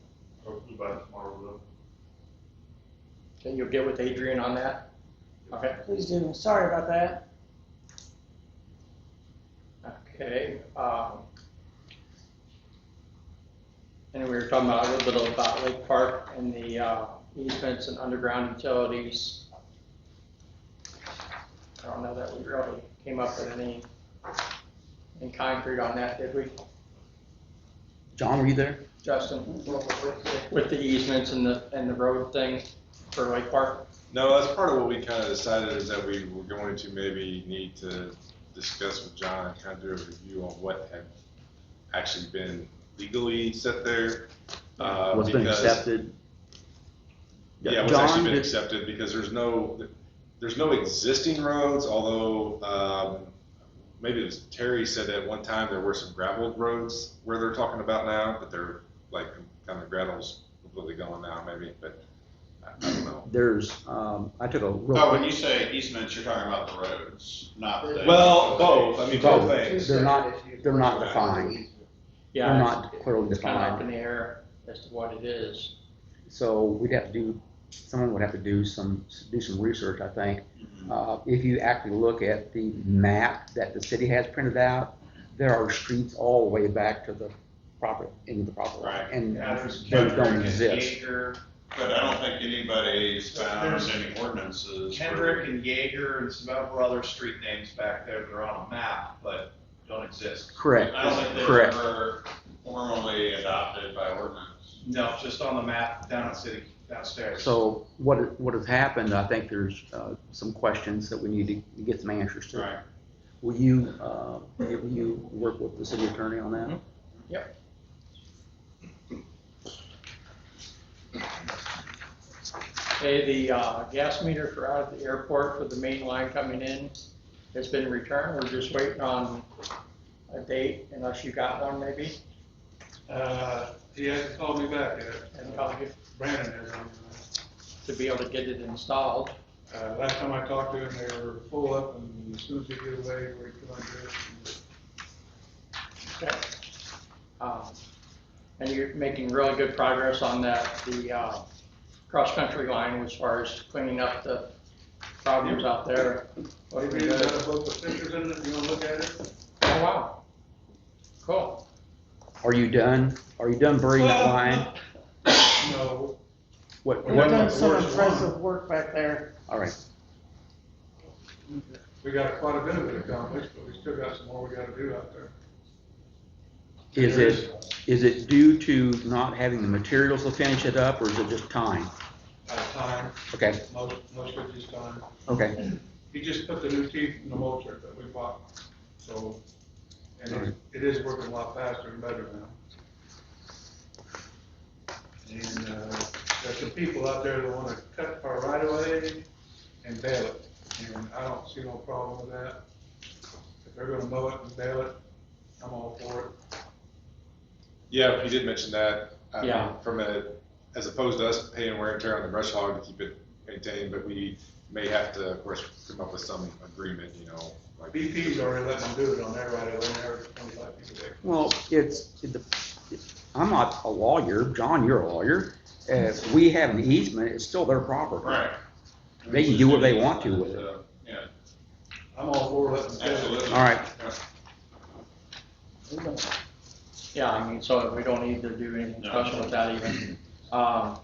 hopefully by tomorrow though. Okay, you'll get with Adrian on that? Okay. Please do. Sorry about that. Okay, and we were talking about a little bit about Lake Park and the easements and underground utilities. I don't know that we really came up with any in concrete on that, did we, John, were you there? Justin? With the easements and the road thing for Lake Park? No, that's part of what we kind of decided is that we were going to maybe need to discuss with John and kind of do a review on what had actually been legally set there. What's been accepted? Yeah, what's John, actually been accepted, because there's no existing roads, although, maybe it was Terry said that at one time there were some gravel roads where they're talking about now, but they're like kind of gravel's completely gone now, maybe, but I don't know. There's, I took a real. Oh, when you say easements, you're talking about the roads, not the. Well, both, I mean, both things. They're not defined. Yeah, They're not clearly it's kind of up in defined. the air as to what it is. So we'd have to do, someone would have to do some research, I think. If you actually look at the map that the city has printed out, there are streets all the way back to the property, into the property. Right. And Yeah, there's those don't Kendrick and exist. Jaeger, But I don't think anybody's found There's any ordinances. Kendrick and Jaeger and some other street names back there that are on a map, but don't exist. Correct, I don't think they correct. were formally adopted by ordinance. No, just on the map down at city, downstairs. So what has happened, I think there's some questions that we need to get some answers to. Right. Will you work with the city attorney on that? Yep. Okay, the gas meter for out at the airport for the main line coming in has been returned. We're just waiting on a date, unless you got one maybe. He hasn't called me back yet. And probably Brandon has. to be able to get it installed. Last time I talked to him, they were full up, and as soon as he get away, we come on to it. Okay. And you're making really good progress on that, the cross-country line as far as cleaning up the problems out there. Maybe he's got a book with pictures in it, if you wanna look at it. Oh, wow. Cool. Are you done? Are you done burying that line? No, What, We've what, done some Worst impressive work back there. all right. we got quite a bit of it accomplished, but we still got some more we gotta do out there. Is it due to not having the materials to finish it up, or is it just time? Time, Okay, most of it is time. okay. He just put the new teeth in the motor that we bought, so, and it is working a lot faster and better now. And, there's some people out there that wanna cut our right of way and bale it, and I don't see no problem with that. If they're gonna mow it and bale it, I'm all for it. Yeah, he did mention that. Yeah. As opposed to us paying wear and tear on the brush hog to keep it maintained, but we may have to, of course, come up with some agreement, like. BP's already letting them do it on their right of way, and they're 25 feet away. Well, I'm not a lawyer, John, you're a lawyer. If we have an easement, it's still their property. Right. They can do what they want to with it. Yeah, I'm all for letting them do it. absolutely. All right. Yeah, I mean, so we don't need to do anything special with that even. The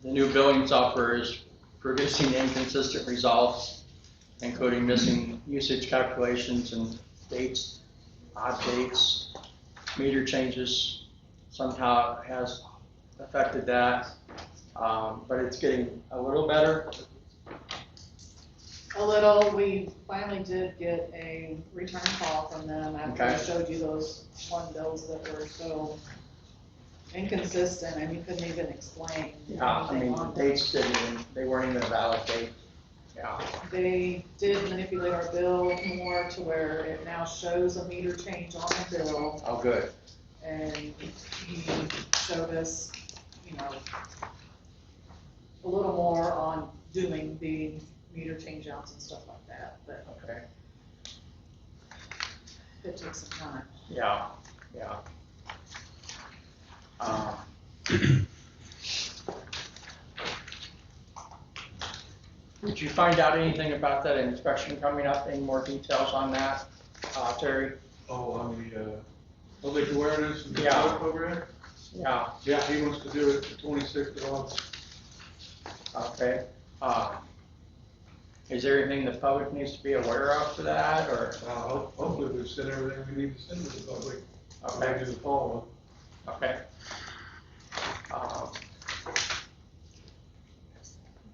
new billing software is producing inconsistent results, including missing usage calculations and dates, odd dates, meter changes somehow has affected that. But it's getting a little better. A little, we finally did get a return call from them after I Okay. showed you those one bills that were so inconsistent and you couldn't even explain Yeah, I anything mean, on the them. dates they weren't even a valid date. Yeah, They did manipulate our bill more to where it now shows a meter change on the bill. oh, good. And he showed us, a little more on doing the meter change outs and stuff like that, but Okay. it took some time. Yeah. Did you find out anything about that inspection coming up? Any more details on that, Terry? Oh, on the, public awareness and the Yeah. public program? Yeah, Yeah, he wants to do it the 26th of August. okay. Is there anything the public needs to be aware of for that, or? Hopefully we've sent everything we need to send to the public. Okay. Maybe the fall. Okay.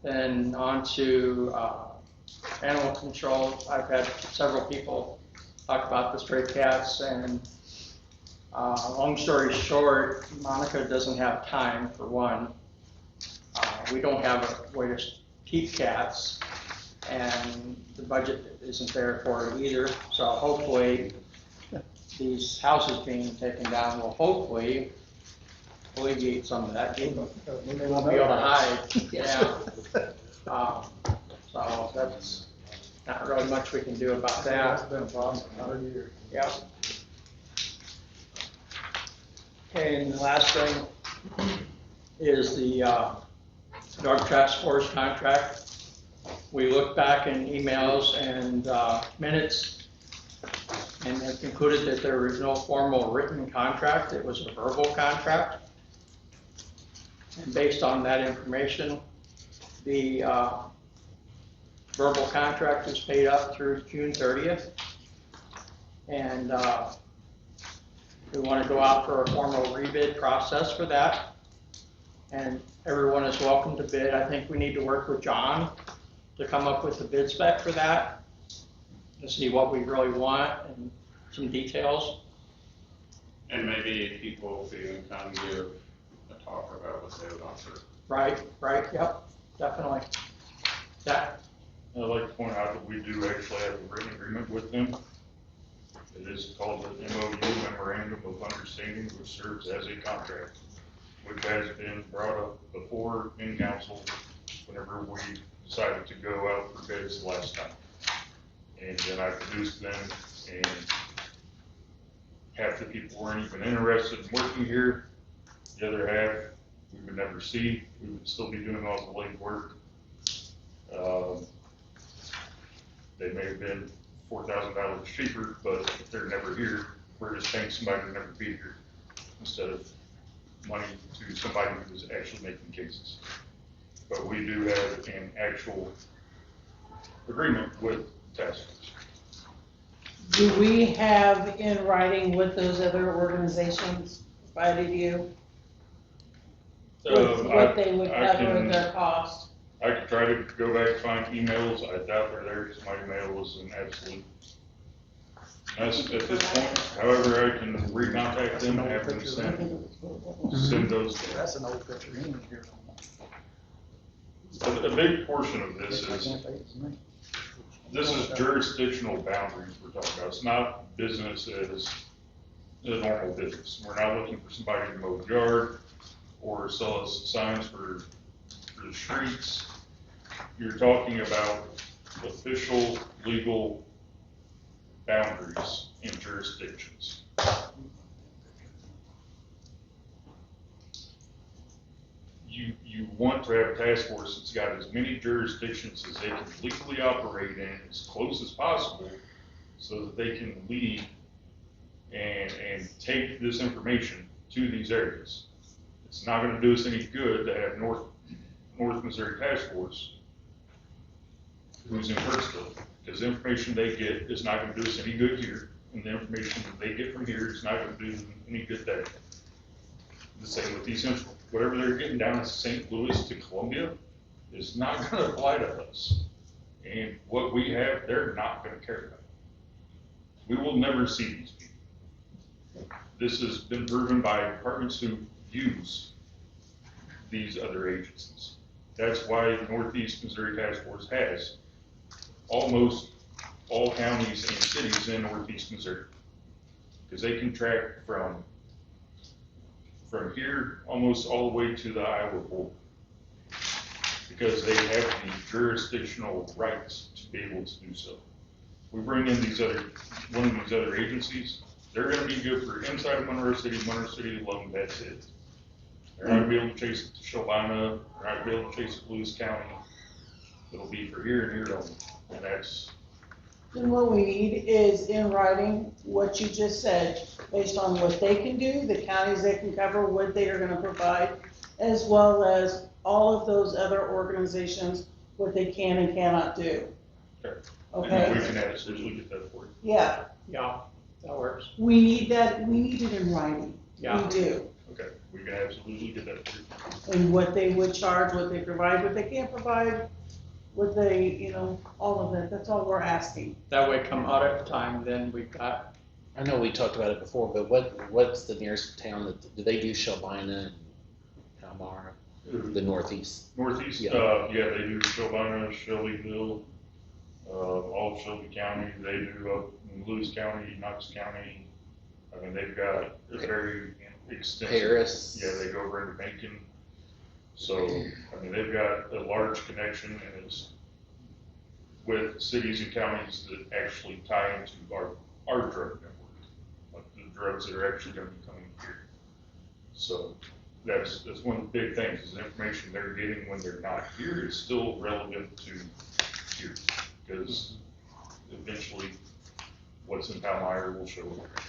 Then on to animal control. I've had several people talk about the stray cats, and long story short, Monica doesn't have time for one. We don't have a way to keep cats, and the budget isn't there for it either. So hopefully, these houses being taken down will hopefully alleviate some of that. They won't be able to hide. Yeah. So that's not really much we can do about That's that. been a problem for 100 years. Yeah. Okay, and the last thing is the drug task force contract. We looked back in emails and minutes and have concluded that there was no formal written contract. It was a verbal contract. And based on that information, the verbal contract is paid up through June 30th. And we want to go out for a formal rebid process for that. And everyone is welcome to bid. I think we need to work with John to come up with the bid spec for that, to see what we really want and some details. And maybe people feel kind of give a talk about what they would offer. Right, yep. definitely. That, I'd like to point out that we do actually have a written agreement with them. It is called the MOU, Memorandum of Understanding, which serves as a contract, which has been brought up before in council whenever we decided to go out for bids last time. And then I produced them, and half the people weren't even interested in working here. The other half, we would never see. We would still be doing all the late work. They may have been $4,000 cheaper, but if they're never here, we're just paying somebody to never be here instead of money to somebody who's actually making cases. But we do have an actual agreement with task force. Do we have in writing what those other organizations provided you? What they would cover their cost? I could try to go back and find emails. I doubt they're there because my email was an absolute mess at this point. However, I can recontact them and have them send those. That's an old picture in here. A big portion of this is jurisdictional boundaries we're talking about. It's not business as a normal business. We're not looking for somebody to mow the yard or sell us signs for the streets. You're talking about official legal boundaries in jurisdictions. You want to have a task force that's got as many jurisdictions as they can legally operate in as close as possible so that they can lead and take this information to these areas. It's not going to do us any good to have North Missouri Task Force who's in Kirksville, because the information they get is not going to do us any good here, and the information that they get from here is not going to do them any good there. The same with East Central. Whatever they're getting down to St. Louis to Columbia is not going to apply to us. And what we have, they're not going to care about. We will never see these people. This has been proven by departments who use these other agencies. That's why the Northeast Missouri Task Force has almost all counties and cities in Northeast Missouri, because they can track from here almost all the way to the Iowa border, because they have the jurisdictional rights to be able to do so. We bring in one of these other agencies, they're going to be good for inside of Monroe City alone, that's it. They're not going to be able to chase it to Shelbina, they're not going to be able to chase it to Lewis County. It'll be for here and here only, and that's. Then what we need is in writing what you just said, based on what they can do, the counties they can cover, what they are gonna provide, as well as all of those other organizations, what they can and cannot do. Okay. Okay? And we can absolutely get that for you. Yeah, yeah, that works. we need it in writing. Yeah. We do. Okay, we can absolutely get that for you. And what they would charge, what they provide, what they can't provide, what they, all of that, that's all we're asking. That way come audit time, then we've got, I know we talked about it before, but what's the nearest town do they do Shelbina and Palmyra, the northeast? Northeast, Yeah. Yeah, they do Shelbina, Shelbyville, all of Shelby County, they do up in Lewis County, Knox County. I mean, they've got a very extensive. Paris. Yeah, they go over into Macon. So, I mean, they've got a large connection, and it's with cities and counties that actually tie into our drug network, like the drugs that are actually gonna be coming here. So that's one of the big things, is the information they're getting when they're not here is still relevant to here, because eventually what's in Palmyra will show up.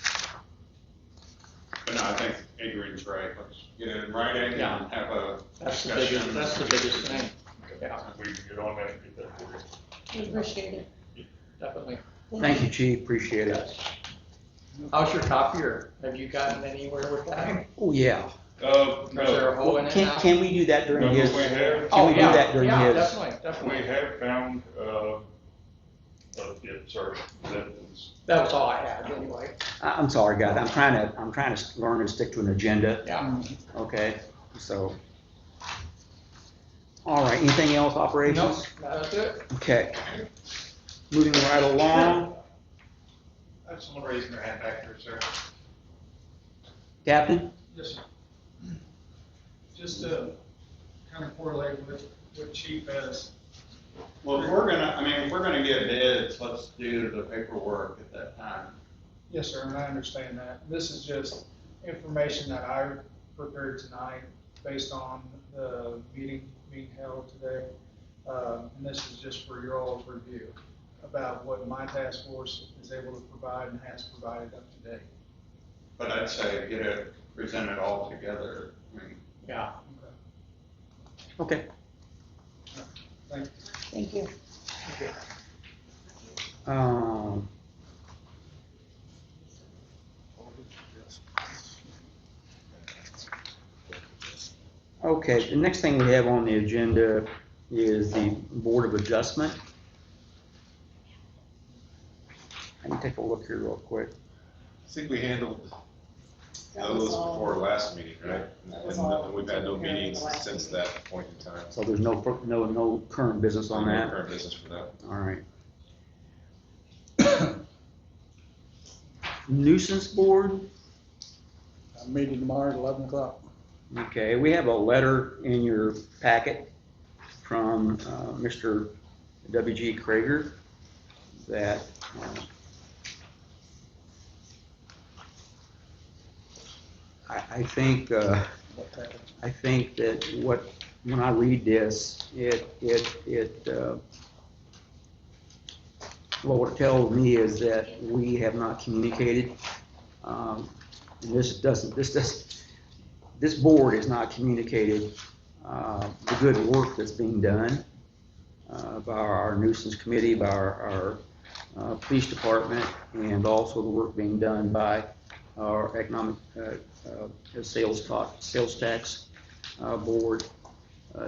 But no, I think Adrian's right. Let's get it in writing Yeah. and have a that's the discussion. biggest thing, yeah, We can get on that and get that for you. We appreciate it. definitely. Thank you, Chief, appreciate it. How's your copier? Have you gotten anywhere with that? Oh, yeah. Is there a hole in it now? Can we do that during No, his? we have. Can we do yeah, that during yeah, his? Definitely. We have found, yeah, sorry, That was all I had anyway. I'm sorry, guys, I'm trying to learn and stick to an agenda, Yeah. okay? So, All right, anything else, operations? No, that's it. Okay. Moving right along. I have someone raising their hand back there, sir. Captain? Yes, sir. Just to kind of correlate with what Chief has. Well, if we're gonna get bids, let's do the paperwork at that time. Yes, sir, and I understand that. This is just information that I prepared tonight based on the meeting being held today. And this is just for your all's review about what my task force is able to provide and has provided up to date. But I'd say get it presented all together. I mean, Yeah. Okay. Thank you. Thank you. Okay, the next thing we have on the agenda is the Board of Adjustment. Let me take a look here real quick. I think we handled That was those all. before last meeting, right? That was all. And we've had no meetings since that point in time. So there's no current business on No that? current business for that. All right. Nuisance Board, Meeting tomorrow at 11 o'clock. okay, we have a letter in your packet from Mr. W.G. Krager that I think that when I read this, what it tells me is that we have not communicated. And this board has not communicated the good work that's being done by our nuisance committee, by our police department, and also the work being done by our economic sales tax board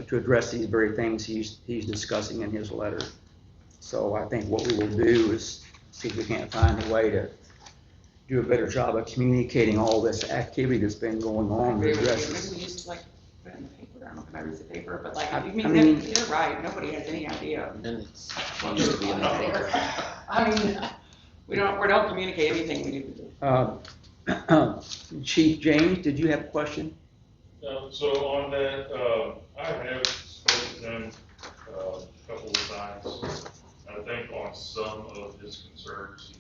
to address these very things he's discussing in his letter. So I think what we will do is see if we can't find a way to do a better job of communicating all this activity that's been going on. Maybe to address this. we just like put it in the paper. I don't know if I read the paper, but like, I I mean- mean, you're right. Nobody has any idea. And it's needs to be in the paper. I mean, we don't communicate anything we need to do. Chief James, did you have a question? So on that, I have spoken to him a couple of times. I think on some of his concerns,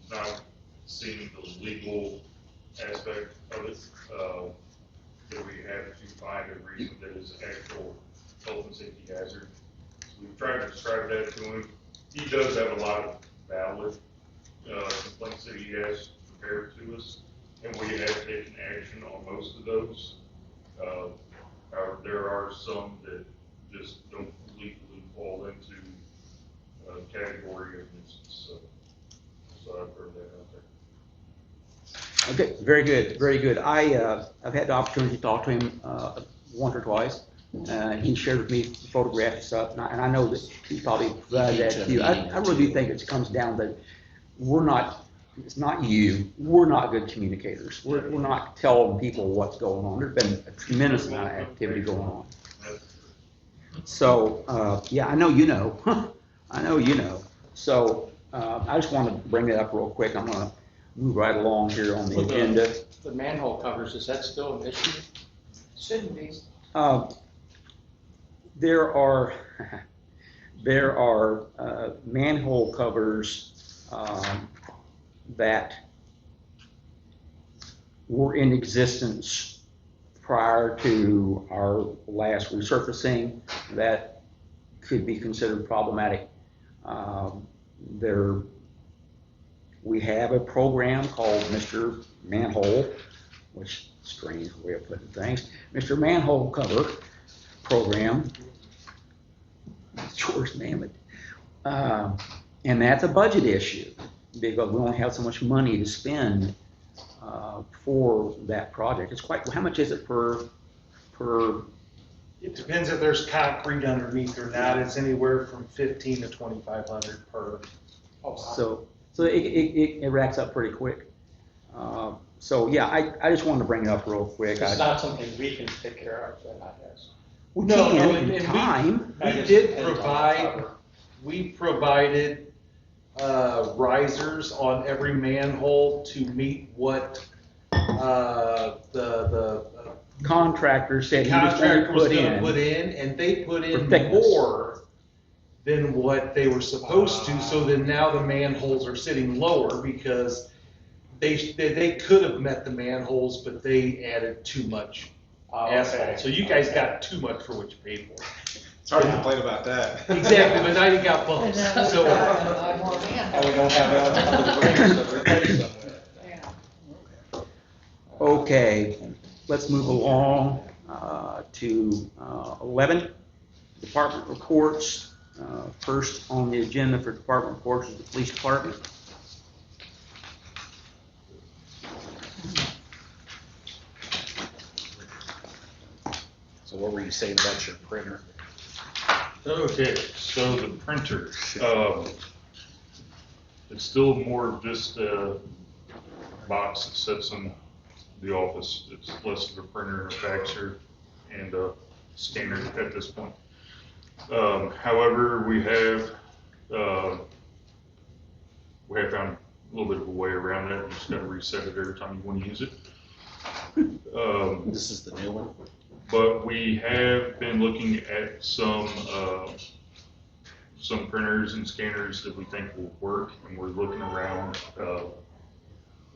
he's not seeing the legal aspect of it. That we have to find a reason that is actual health and safety hazard. So we've tried to describe that to him. He does have a lot of valid complaints that he has prepared to us, and we have taken action on most of those. However, there are some that just don't legally fall into a category of nuisance. So I've heard that out there. Okay, very good, very good. I've had the opportunity to talk to him once or twice. He shared with me photographs and stuff, and I know that he probably provided that to you. I really do think it comes down that it's not you, we're not good communicators. We're not telling people what's going on. There's been a tremendous amount of activity going on. So, yeah, I know you know. I know you know. So, I just want to bring it up real quick. I'm going to move right along here on the agenda. The manhole covers, is that still an issue? Shouldn't be. There are manhole covers that were in existence prior to our last resurfacing that could be considered problematic. We have a program called Mr. Manhole, which is a strange way of putting things. Mr. Manhole Cover Program. George Mammoth. And that's a budget issue because we only have so much money to spend for that project. It's quite, how much is it per? It depends if there's concrete underneath or not. It's anywhere from 15 to 2,500 per. So it racks up pretty quick. So yeah, I just wanted to bring it up real quick. It's not something we can take care of, then I guess. We No, can and in time. We did provide, we provided, risers on every manhole to meet what, the Contractor said he was going to contractor was put gonna in. put in, and they put in thickness. more than what they were supposed to, so then now the manholes are sitting lower because they could have met the manholes, but they added too much asphalt. So you guys got too much for what you paid for. It's hard to complain about that. Exactly, but now you got And bumps, then we so. got more And we don't have enough to replace them with. Okay, let's move along to 11, department reports. First on the agenda for department reports is the police department. So what were you saying about your printer? Okay, so the printer, it's still more of just a box that sits in the office. It's less of a printer and a faxer and a scanner at this point. However, we have found a little bit of a way around that. You just gotta reset it every time you wanna use it. This is the new one? But we have been looking at some printers and scanners that we think will work, and we're looking around.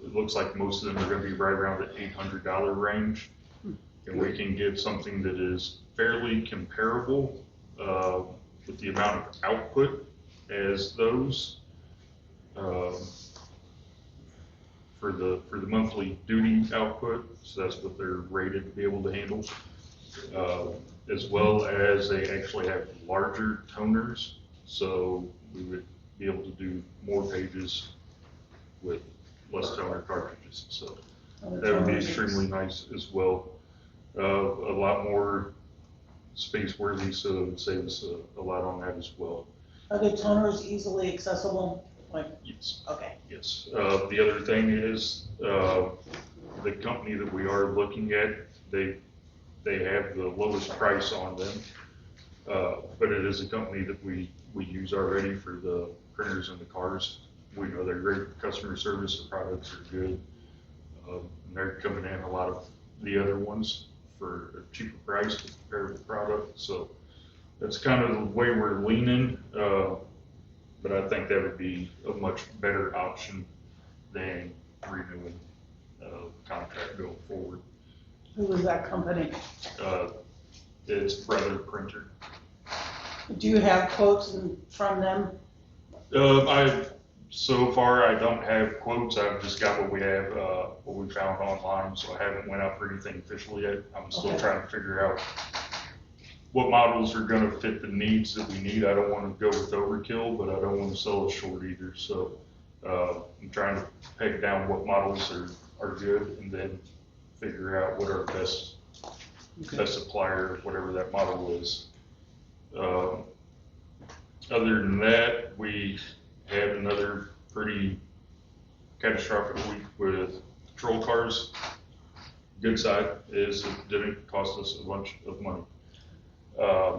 It looks like most of them are gonna be right around the $800 range. And we can get something that is fairly comparable with the amount of output as those. For the monthly duty output, so that's what they're rated to be able to handle. As well as they actually have larger toners, so we would be able to do more pages with less toner cartridges. So that would be extremely nice as well. A lot more space worthy, so it would save us a lot on that as well. Are the toners easily accessible? Like, Yes. okay. Yes. The other thing is, the company that we are looking at, they have the lowest price on them. But it is a company that we use already for the printers in the cars. We know they're great for customer service, the products are good. And they're coming in a lot of the other ones for a cheaper price to compare with the product. So that's kind of the way we're leaning. But I think that would be a much better option than renewing contract going forward. Who is that company? It's Brother Printer. Do you have quotes from them? So far I don't have quotes. I've just got what we have, what we found online. So I haven't went out for anything official yet. I'm still trying to figure out what models are going to fit the needs that we need. I don't want to go with overkill, but I don't want to sell it short either. So I'm trying to peg down what models are good and then figure out what our best supplier, whatever that model is. Other than that, we had another pretty catastrophic week with patrol cars. Good side is it didn't cost us a bunch of money.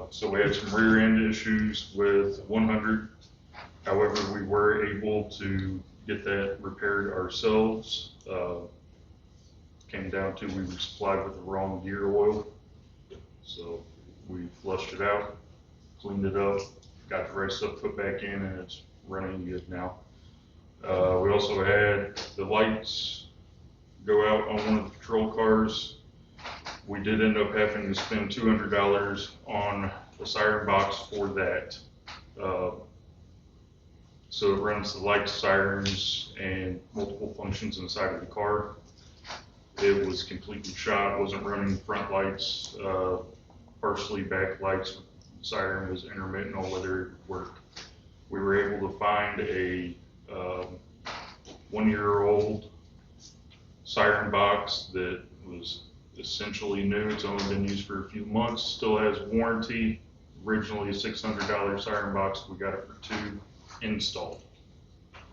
So we had some rear end issues with 100. However, we were able to get that repaired ourselves. Came down to we were supplied with the wrong gear oil. So we flushed it out, cleaned it up, got the right stuff put back in, and it's running good now. We also had the lights go out on one of the patrol cars. We did end up having to spend $200 on a siren box for that. So it runs the lights, sirens, and multiple functions inside of the car. It was completely shot, wasn't running front lights, partially back lights. Siren was intermittent on whether it would work. We were able to find a 1-year-old siren box that was essentially new. It's only been used for a few months, still has warranty. Originally a $600 siren box, we got it for $2 installed.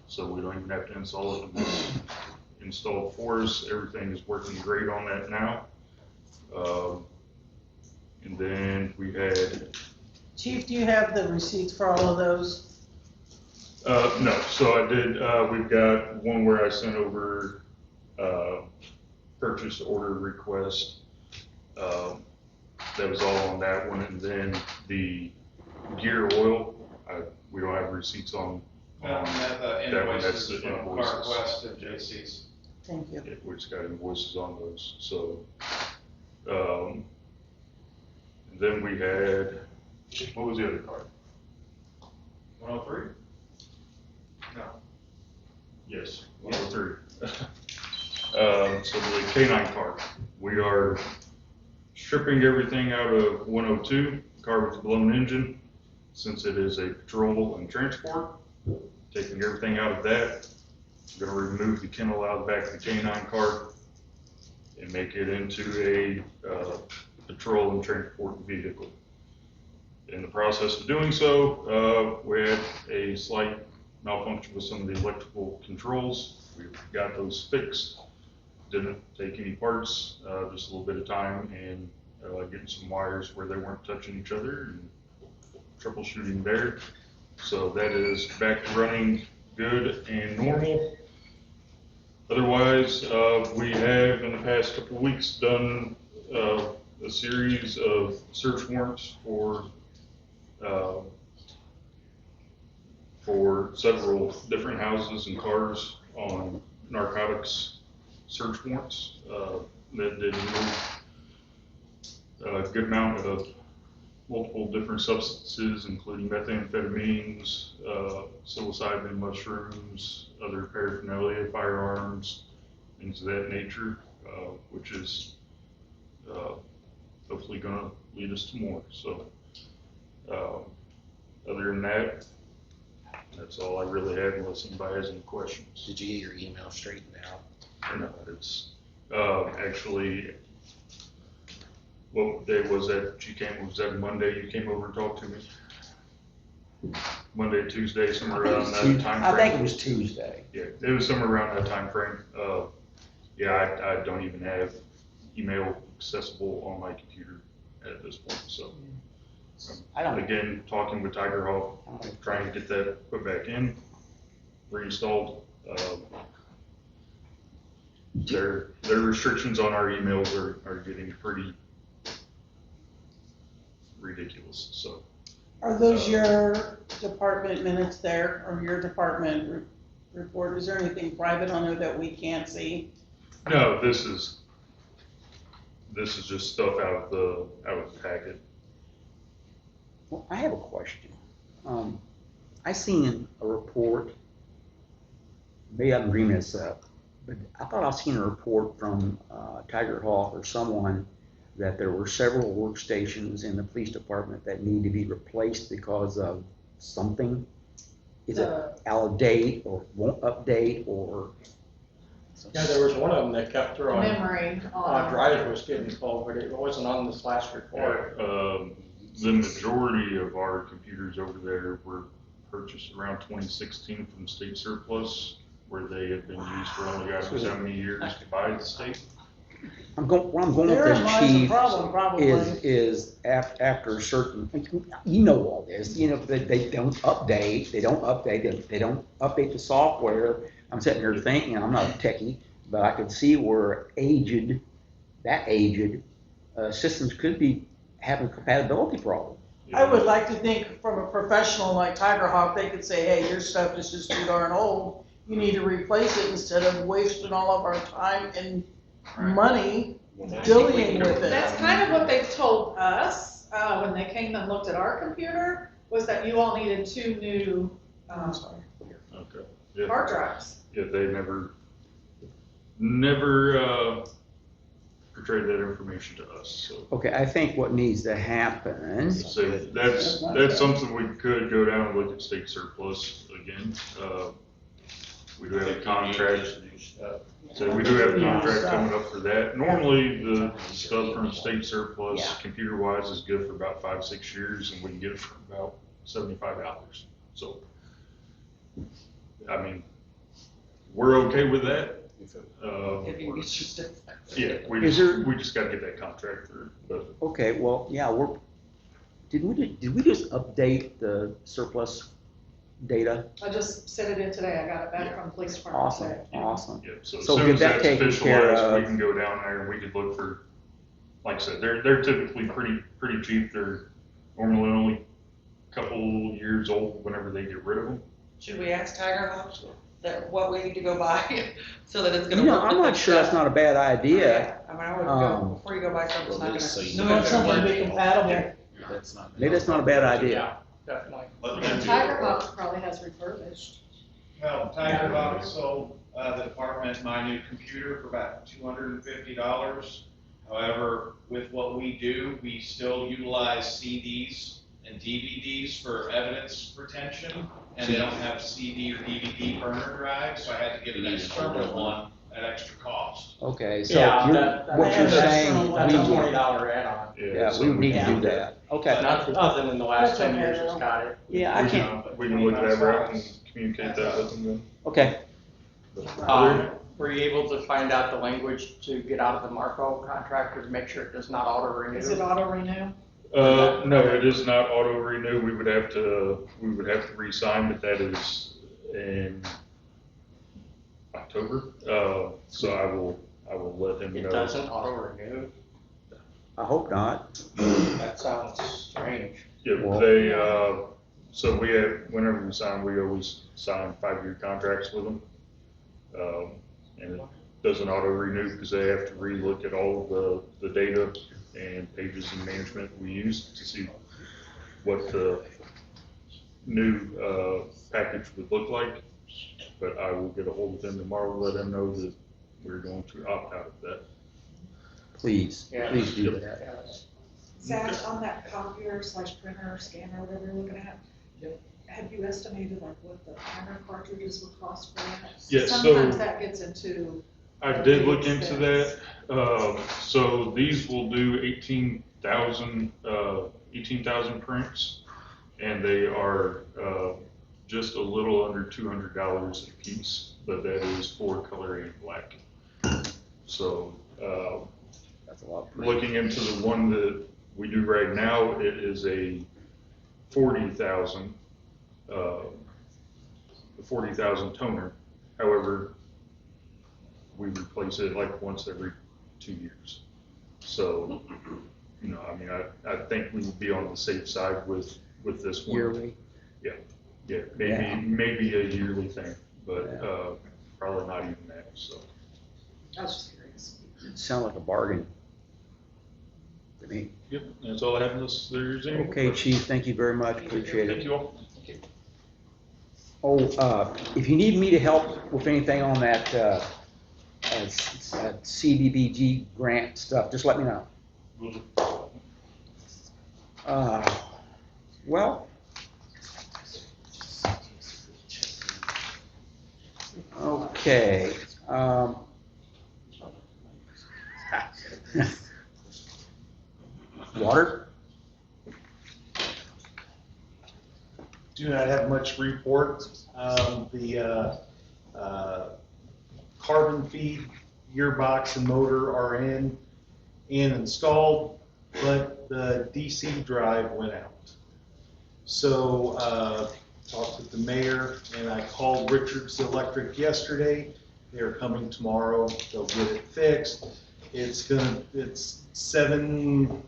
So we don't even have to install it. It's installed for us. Everything is working great on that now. And then we had, Chief, do you have the receipts for all of those? no, so I did, we've got one where I sent over, purchase order request. That was all on that one, and then the gear oil, we don't have receipts on. That That one, that's invoices the from invoices. CarQuest and JC's. Thank you. Yeah, we've got invoices on those, so, and then we had, what was the other card? 103? No. Yes, 103. So the K9 car, we are stripping everything out of 102, car with blown engine, since it is a patrol and transport, taking everything out of that. I'm gonna remove the kennel out of the back of the K9 car and make it into a patrol and transport vehicle. In the process of doing so, we had a slight malfunction with some of the electrical controls. We got those fixed. Didn't take any parts, just a little bit of time and getting some wires where they weren't touching each other and troubleshooting there. So that is back to running good and normal. Otherwise, we have in the past couple of weeks done a series of search warrants for several different houses and cars on narcotics search warrants. That did remove a good amount of multiple different substances, including methamphetamines, psilocybin mushrooms, other paraphernalia, firearms, things of that nature, which is hopefully going to lead us to more. So, other than that, that's all I really have, unless anybody has any questions. Did you get your email straightened out? No, it's actually, what day was that you came, was that Monday you came over and talked to me? Monday, Tuesday, somewhere around that time frame? I think it was Tuesday. Yeah, it was somewhere around that time frame. Yeah, I don't even have email accessible on my computer at this point, so. Again, talking with Tiger Hawk, trying to get that put back in, reinstalled. Their restrictions on our emails are getting pretty ridiculous, so. Are those your department minutes there, or your department report? Is there anything private on there that we can't see? No, this is just stuff out of the packet. Well, I have a question. I seen a report, maybe I'm reading this up, but I thought I seen a report from Tiger Hawk or someone that there were several workstations in the police department that need to be replaced because of something. Is it out of date or won't update or? Yeah, there was one of them that kept throwing. Memory Drive was getting full, but it wasn't on this last report. The majority of our computers over there were purchased around 2016 from state surplus, where they have been used for only God knows how many years by the state. Where I'm going with this, Chief, is after a certain, you know all this, you know, that they don't update the software. I'm sitting here thinking, I'm not a techie, but I could see where aged systems could be having compatibility problems. I would like to think from a professional like Tiger Hawk, they could say, hey, your stuff is just too darn old. You need to replace it instead of wasting all of our time and money dealing with it. That's kind of what they told us, when they came and looked at our computer, was that you all needed 2 new, Okay. Yeah. hard drives. Yeah, they never portrayed that information to us, so. Okay, I think what needs to happen. So that's something we could go down and look at state surplus again. We do have a contract. So we do have a contract coming up for that. Normally, the stuff from state surplus, computer-wise, is good for about 5-6 years, and we can get it for about $75. So, I mean, we're okay with that. If you get your stuff. Yeah, Is there- we just gotta get that contract through, but Okay, well, yeah, did we just update the surplus data? I just sent it in today, I got it back from the police department Awesome, today. awesome. yeah, so as So soon get as that that's taken care officialized, we of. can go down there and we could look for, like I said, they're typically pretty cheap. They're normally only a couple years old whenever they get rid of them. Should we ask Tiger Hawk that what we need to go buy so that it's gonna You know, work I'm with not this sure that's stuff? not a bad idea. Yeah, I mean, I would go, before you go buy something, it's Well, not just so gonna. you No, know, it's not gonna be compatible. That's not. Maybe that's not a bad idea. Yeah, definitely. Let them And do Tiger it. Hawk probably has refurbished. Well, Tiger Hawk sold the department my new computer for about $250. However, with what we do, we still utilize CDs and DVDs for evidence retention, and they don't have CD or DVD burner drives, so I had to get an external one at extra cost. Okay, so Yeah, what you're that's saying, That's a we, $20 add-on. yeah, so we would need to can do that. Okay, Nothing in the last That's 10 okay, years though. has got it. yeah, I can't, We can look that route and communicate that with them then. okay. Were you able to find out the language to get out of the Marco contract or to make sure it does not auto renew? Is it auto renew? No, it is not auto renew. We would have to re-sign, but that is in October. So I will let him know. It doesn't auto renew? I hope not. That sounds strange. Yeah, Well- they, so whenever we sign, we always sign 5-year contracts with them. And it doesn't auto renew because they have to relook at all of the data and pages and management we use to see what the new, package would look like. But I will get a hold of them tomorrow, let them know that we're going to opt out of that. Please, Yeah. please do that. Yeah. Zach, on that copier / printer or scanner, whatever you're looking at, have you estimated like what the printer cartridges would cost for that? Yes, so- Sometimes that gets into. I did look into that. So these will do 18,000 prints, and they are just a little under $200 a piece, but that is for color and black. So That's a lot. looking into the one that we do right now, it is a 40,000 toner. However, we replace it like once every 2 years. So, I mean, I think we would be on the safe side with this one. Yearly. Yeah, Yeah. maybe a yearly thing, but probably not even that, so. I was just curious. Sound like a bargain to me. Yep, that's all I have unless there's any. Okay, Chief, thank you very much, appreciate Thank it. you all. Oh, if you need me to help with anything on that, CDBG grant stuff, just let me know. Well, okay. Water? Do not have much report. The carbon feed gearbox and motor are in and installed, but the DC drive went out. So talked with the mayor and I called Richards Electric yesterday. They're coming tomorrow. They'll get it fixed. It's $780,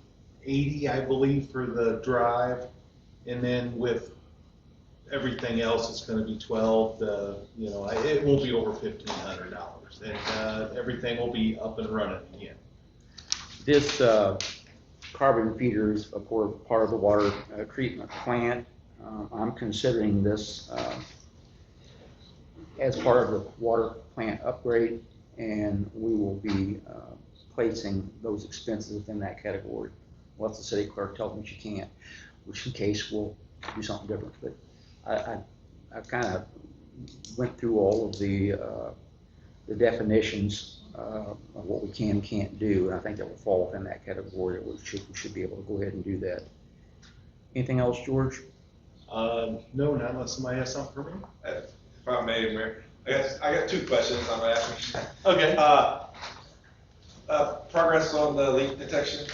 I believe, for the drive, and then with everything else, it's going to be 12. It won't be over $1,500, and everything will be up and running again. This carbon feeder is, of course, part of the water treatment plant. I'm considering this as part of the water plant upgrade, and we will be placing those expenses within that category. Unless the city clerk tells me she can't, which in case we'll do something different. But I kind of went through all of the definitions of what we can and can't do, and I think that will fall within that category. We should be able to go ahead and do that. Anything else, George? No, not unless somebody has something for me. If I may, Mayor, I got two questions I'm gonna ask you. Okay. Progress on the leak detection?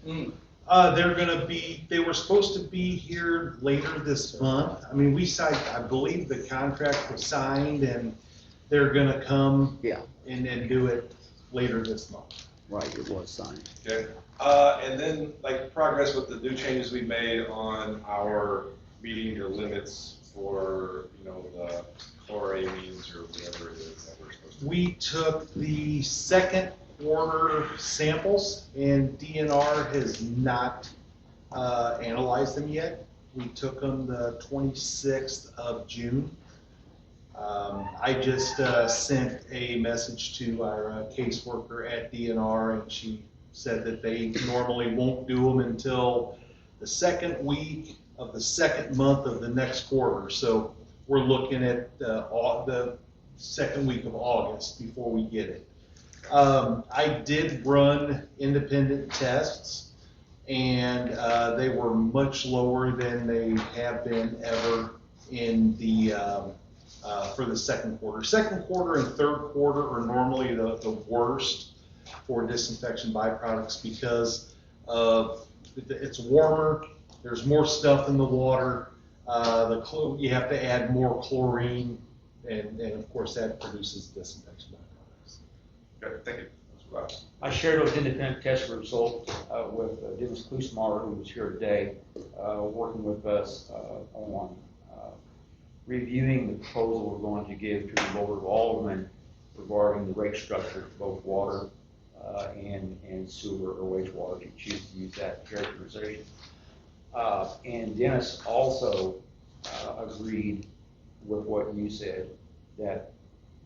They were supposed to be here later this month. I mean, I believe the contract was signed and they're gonna come. Yeah. And do it later this month. Right, it was signed. Okay. And then like progress with the new changes we made on our meeting the limits for, the chloramines or whatever it is that we're supposed to. We took the second order samples and DNR has not analyzed them yet. We took them the 26th of June. I just sent a message to our caseworker at DNR, and she said that they normally won't do them until the second week of the second month of the next quarter. So we're looking at the second week of August before we get it. I did run independent tests, and they were much lower than they have been ever in the for the second quarter. Second quarter and third quarter are normally the worst for disinfection byproducts because it's warmer, there's more stuff in the water, you have to add more chlorine, and of course that produces disinfection byproducts. Okay, thank you. I shared those independent test results with Dennis Klusmar, who was here today, working with us on reviewing the proposal we're going to give to the Board of Aldermen regarding the rate structure for both water and sewer or wastewater, if you choose to use that characterization. And Dennis also agreed with what you said, that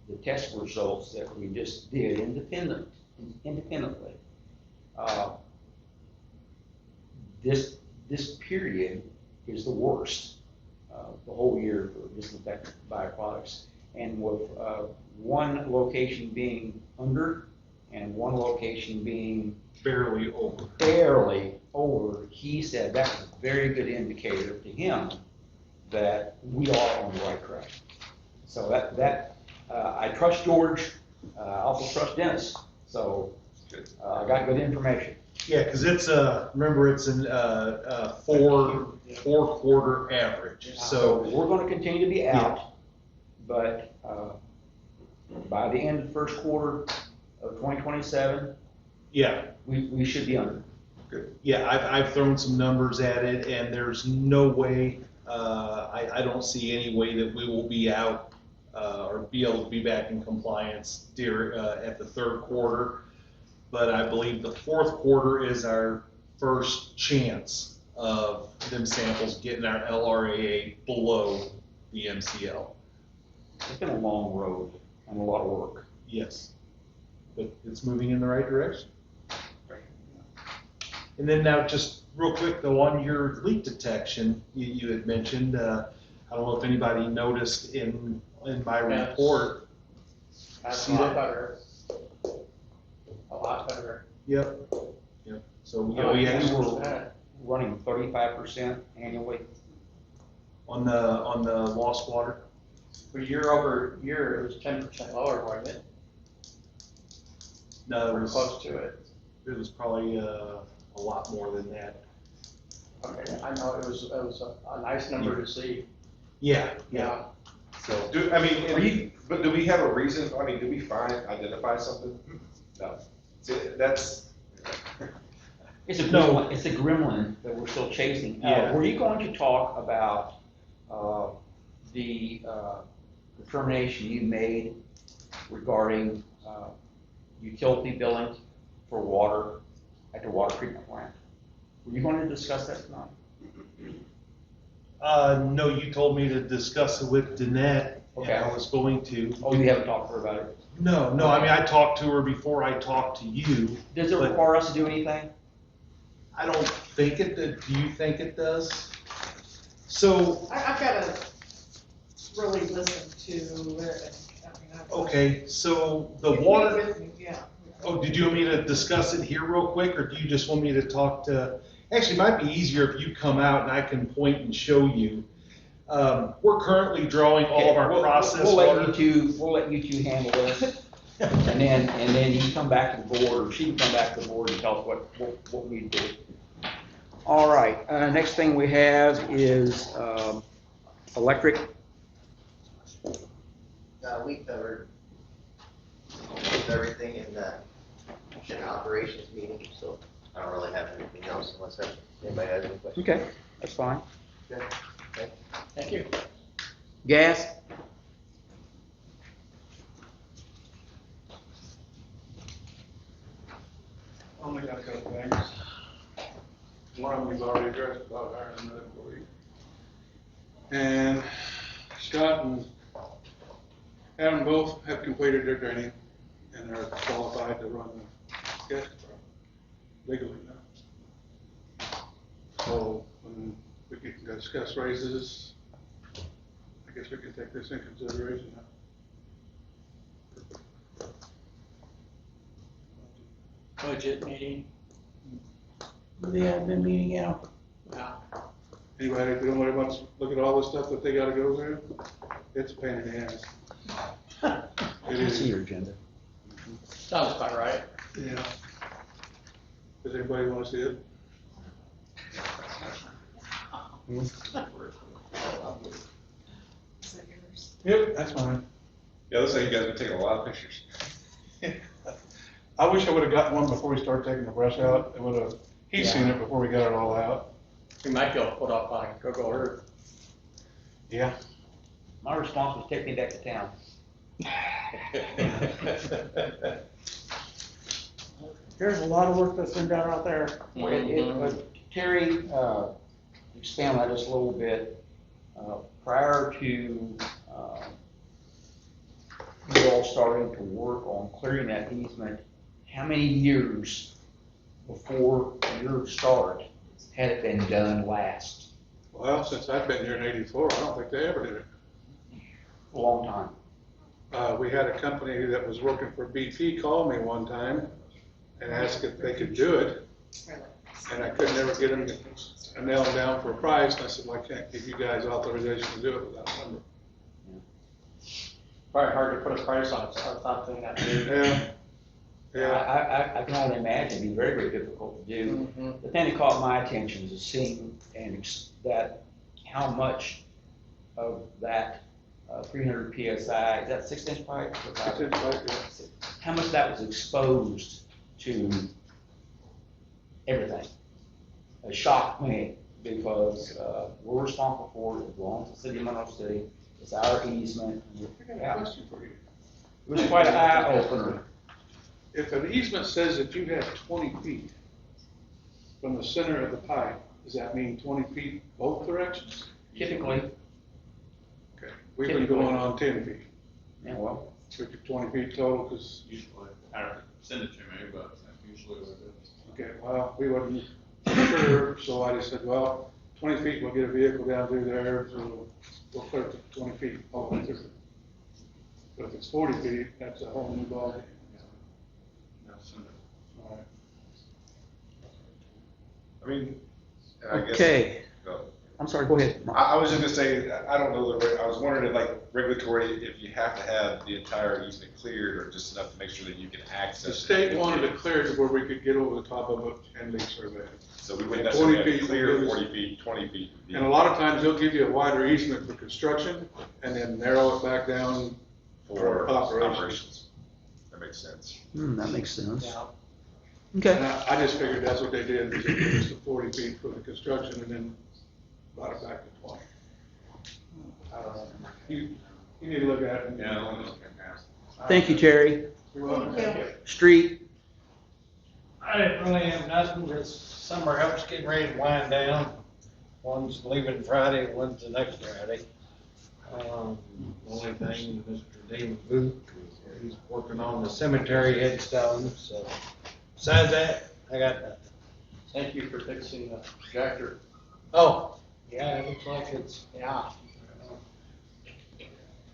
the test results that we just did independently, this period is the worst. The whole year for disinfectant byproducts, and with one location being under and one location being barely over, he said that's a very good indicator to him that we are on the right track. So I trust George, I also trust Dennis, so I got good information. Yeah, because it's remember it's a four quarter average. So we're going to continue to be out, but by the end of the first quarter of 2027, we should be under. Good. Yeah, I've thrown some numbers at it, and there's no way, I don't see any way that we will be out or be able to be back in compliance at the third quarter. But I believe the fourth quarter is our first chance of them samples getting our LRAA below the MCL. It's been a long road and a lot of work. Yes, but it's moving in the right direction. And then now, just real quick though, on your leak detection, you had mentioned, I don't know if anybody noticed in my report. That's a lot better. A lot better. Yep. So we were running 35% annually on the lost water. But year over year, it was 10% lower, wasn't it? No, it was close to it. It was probably a lot more than that. Okay, I know it was a nice number to see. Yeah. So do we have a reason? I mean, do we identify something? No. That's. It's a gremlin that we're still chasing. Were you going to talk about the determination you made regarding utility billing for water at the water treatment plant? Were you going to discuss that tonight? No, you told me to discuss it with Danette. Okay. And I was going to. Oh, you haven't talked to her about it? No. I mean, I talked to her before I talked to you. Does it require us to do anything? I don't think it did. Do you think it does? So. I've got to really listen to it. Okay, so the water. With me, yeah. Oh, did you want me to discuss it here real quick, or do you just want me to talk to? Actually, it might be easier if you come out and I can point and show you. We're currently drawing all of our processed water. We'll let you two handle this. And then you can come back to the board, or she can come back to the board and tell us what we do. All right, next thing we have is, electric. We covered everything in the operations meeting, so I don't really have anything else unless anybody has any questions. Okay, that's fine. Okay. Thank you. Gas? Only got a couple things. One of them we've already addressed about hiring another employee. And Scott and Adam both have completed their training and are qualified to run the gas department legally now. So when we can discuss raises, I guess we can take this in consideration now. Budget meeting. The admin meeting, yeah. Yeah. Anybody, if you don't want to look at all the stuff that they gotta go through, it's a pain in the ass. It I is. see your agenda. Sounds about right. Yeah. Does anybody want to see it? Yep, that's fine. Yeah, looks like you guys have been taking a lot of pictures. I wish I would've gotten one before we started taking the brush out. It would've, he's seen it before we got it all out. We might be able to put up on Google Earth. Yeah. My response was take me back to town. There's a lot of work that's been done out there. Terry, expand on that just a little bit. Prior to you all starting to work on clearing that easement, how many years before your start had it been done last? Well, since I've been here in '84, I don't think they ever did it. A long time. We had a company that was working for BP call me one time and asked if they could do it. And I could never get them to nail them down for a price. And I said, well, I can't give you guys authorization to do it without a number. Probably hard to put a price on something that big. Yeah. Yeah. I can only imagine it'd be very, very difficult to do. The thing that caught my attention is seeing that how much of that 300 PSI, is that 6-inch pipe? 6-inch pipe, yeah. How much of that was exposed to everything? It shocked me because we're responsible for it. It belongs to the city of Monroe City. It's our easement. I got a question for you. It was quite an eye opener. If an easement says that you have 20 feet from the center of the pipe, does that mean 20 feet both directions? Typically. Okay, we've been going on 10 feet. Yeah, well. 20 feet total, because. Usually, I don't send it to me, but that's usually what it is. Okay, well, we wasn't sure, so I just said, well, 20 feet, we'll get a vehicle down through there, so we'll clear it to 20 feet all the way through. But if it's 40 feet, that's a whole new ballgame. All right. I mean, and I guess. Okay. Go. I'm sorry, go ahead. I was just gonna say, I don't know, I was wondering if like regulatory, if you have to have the entire easement cleared or just enough to make sure that you can access it. The state wanted to clear it to where we could get over the top of it and leak survey. So we wouldn't 20 necessarily have to feet clear would give us- 40 feet, 20 feet. would be- And a lot of times they'll give you a wider easement for construction and then narrow it back down For operations. operations. That makes sense. That makes sense. Yeah. Okay. And I just figured that's what they did, is they gave us the 40 feet for the construction and then brought it back to 20. I don't know. You need to look at it. Yeah, I'll look at that. Thank you, Terry. You're welcome. Thank you. Street. I didn't really have nothing, just summer help's getting ready to wind down. One's leaving Friday, one's the next Friday. Only thing, Mr. Damon Booth, he's working on the cemetery headstones, so. Besides that, I got nothing. Thank you for fixing the projector. Oh, yeah, it looks like it's, yeah.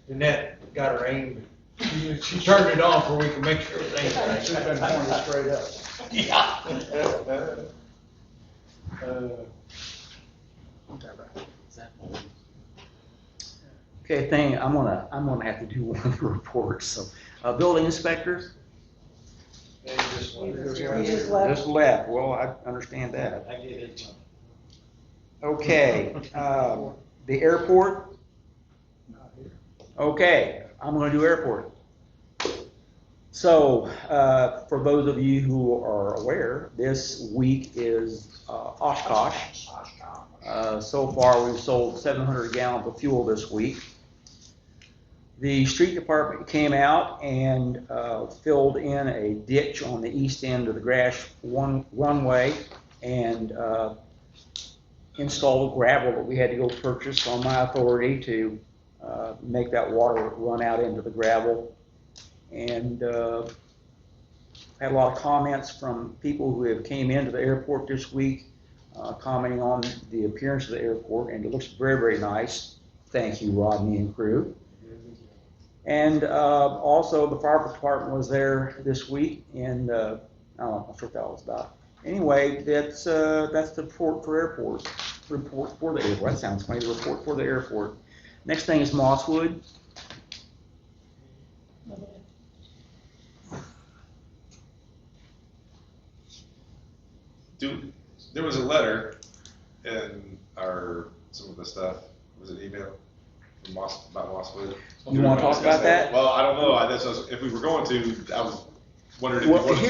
Jeanette got her aimed. She turned it on so we can make sure it ain't right. She's been pointing straight up. Yeah. Okay, I'm gonna have to do one of the reports, so, building inspectors, They just He just left. just left, well, I understand that. I get it. Okay, the airport, okay, I'm gonna do airport. So, for those of you who are aware, this week is Oshkosh. So far, we've sold 700 gallons of fuel this week. The street department came out and filled in a ditch on the east end of the grass runway and installed gravel that we had to go purchase on my authority to make that water run out into the gravel. And had a lot of comments from people who have came into the airport this week, commenting on the appearance of the airport, and it looks very, very nice. Thank you, Rodney and crew. And also the fire department was there this week, and I don't know what that was about. Anyway, that's the report for airport. Report for the airport. That sounds funny. The report for the airport. Next thing is Mosswood. There was a letter in some of the stuff. Was it email from about Mosswood? You want to talk about that? Well, I don't know. If we were going to, I was wondering if you wanted to.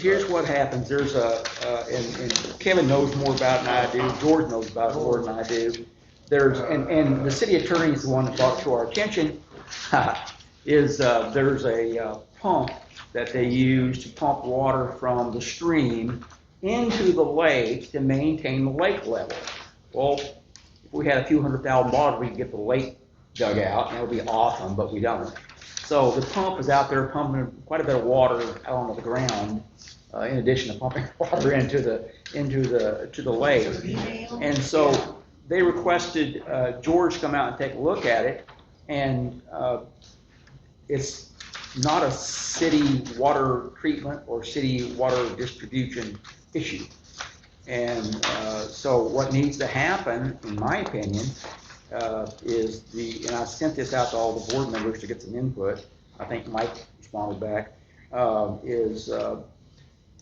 Here's what happens. There's and Kevin knows more about it than I do. George knows about it more than I do. And the city attorney is the one that brought to our attention. There's a pump that they use to pump water from the stream into the lake to maintain the lake level. Well, if we had a few $100,000, we could get the lake dug out, and it would be awesome, but we don't. So the pump is out there pumping quite a bit of water out onto the ground, in addition to pumping water into the lake. And so they requested George to come out and take a look at it, and it's not a city water treatment or city water distribution issue. And so what needs to happen, in my opinion, is and I sent this out to all the board members to get some input. I think Mike responded back,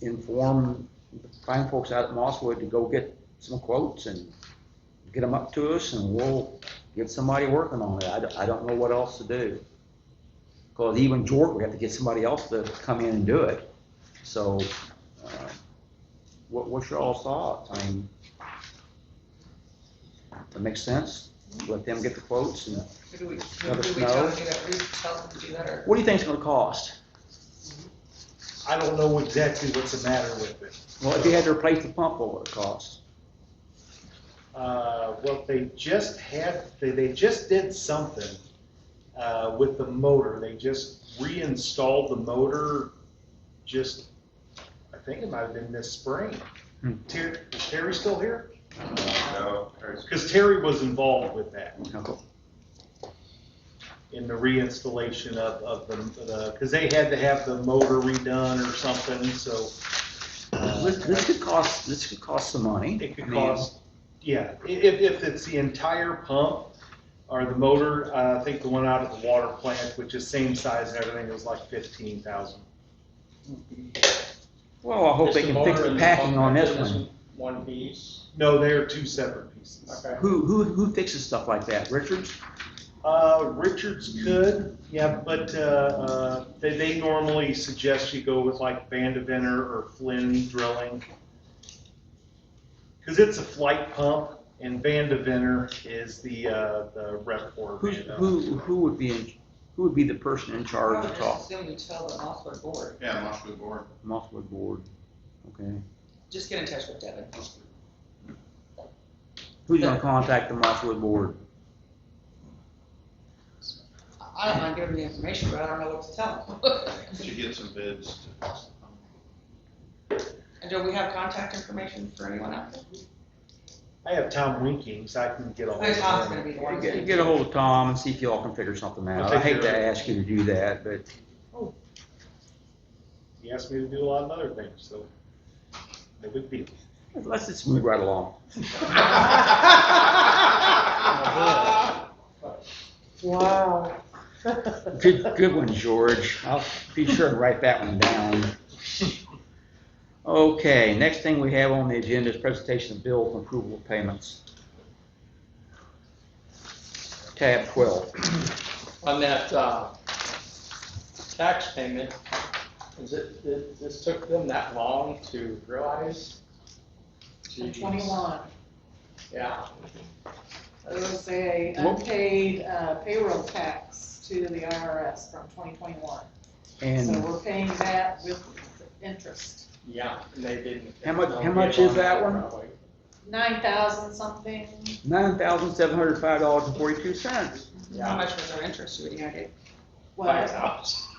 inform the fine folks out at Mosswood to go get some quotes and get them up to us, and we'll get somebody working on it. I don't know what else to do. Because even George would have to get somebody else to come in and do it. So, what's your all's thoughts? I mean, that makes sense? Let them get the quotes and Do we let us tell them to do know. that? We tell them to do that, or? What do you think it's gonna cost? I don't know exactly what's the matter with it. Well, if you had to replace the pump, what would it cost? Well, they just did something with the motor. They just reinstalled the motor I think it might have been this spring. Is Terry still here? No. Because Terry was involved with that. Okay. In the reinstallation of because they had to have the motor redone or something, so. This could cost some money. It could cost, yeah, if it's the entire pump or the motor, I think the one out at the water plant, which is same size and everything, was like 15,000. Well, I hope they can fix the packing on this one. One piece. No, they're two separate pieces. Okay. Who fixes stuff like that? Richards? Richards could, yeah, but they normally suggest you go with like Vandeventer or Flynn drilling. Because it's a flight pump, and Vandeventer is the rep for Who would be the person in charge of talk? Assume you tell the Mosswood board. Yeah, Mosswood board. Mosswood board. Okay. Just get in touch with Devin. Who's gonna contact the Mosswood board? I don't mind giving the information, but I don't know what to tell them. Did you get some bids? And do we have contact information for anyone out there? I have Tom Winkings, I can get a hold of Tom's him. gonna be the one. Get a hold of Tom and see if y'all can figure something out. I hate to ask you to do that, but He asked me to do a lot of other things, so no big deal. let's just move right along. Wow. Good one, George. I'll be sure and write that one down. Okay, next thing we have on the agenda is presentation of bills and approval of payments. Tab 12. On that, tax payment, this took them that long to realize? In 21, Yeah. there was a unpaid payroll tax to the IRS from 2021. So And we're paying that with interest. Yeah, and they didn't. how much is that one? 9,000 something. $9,705.42. How much was our interest, you any idea? What?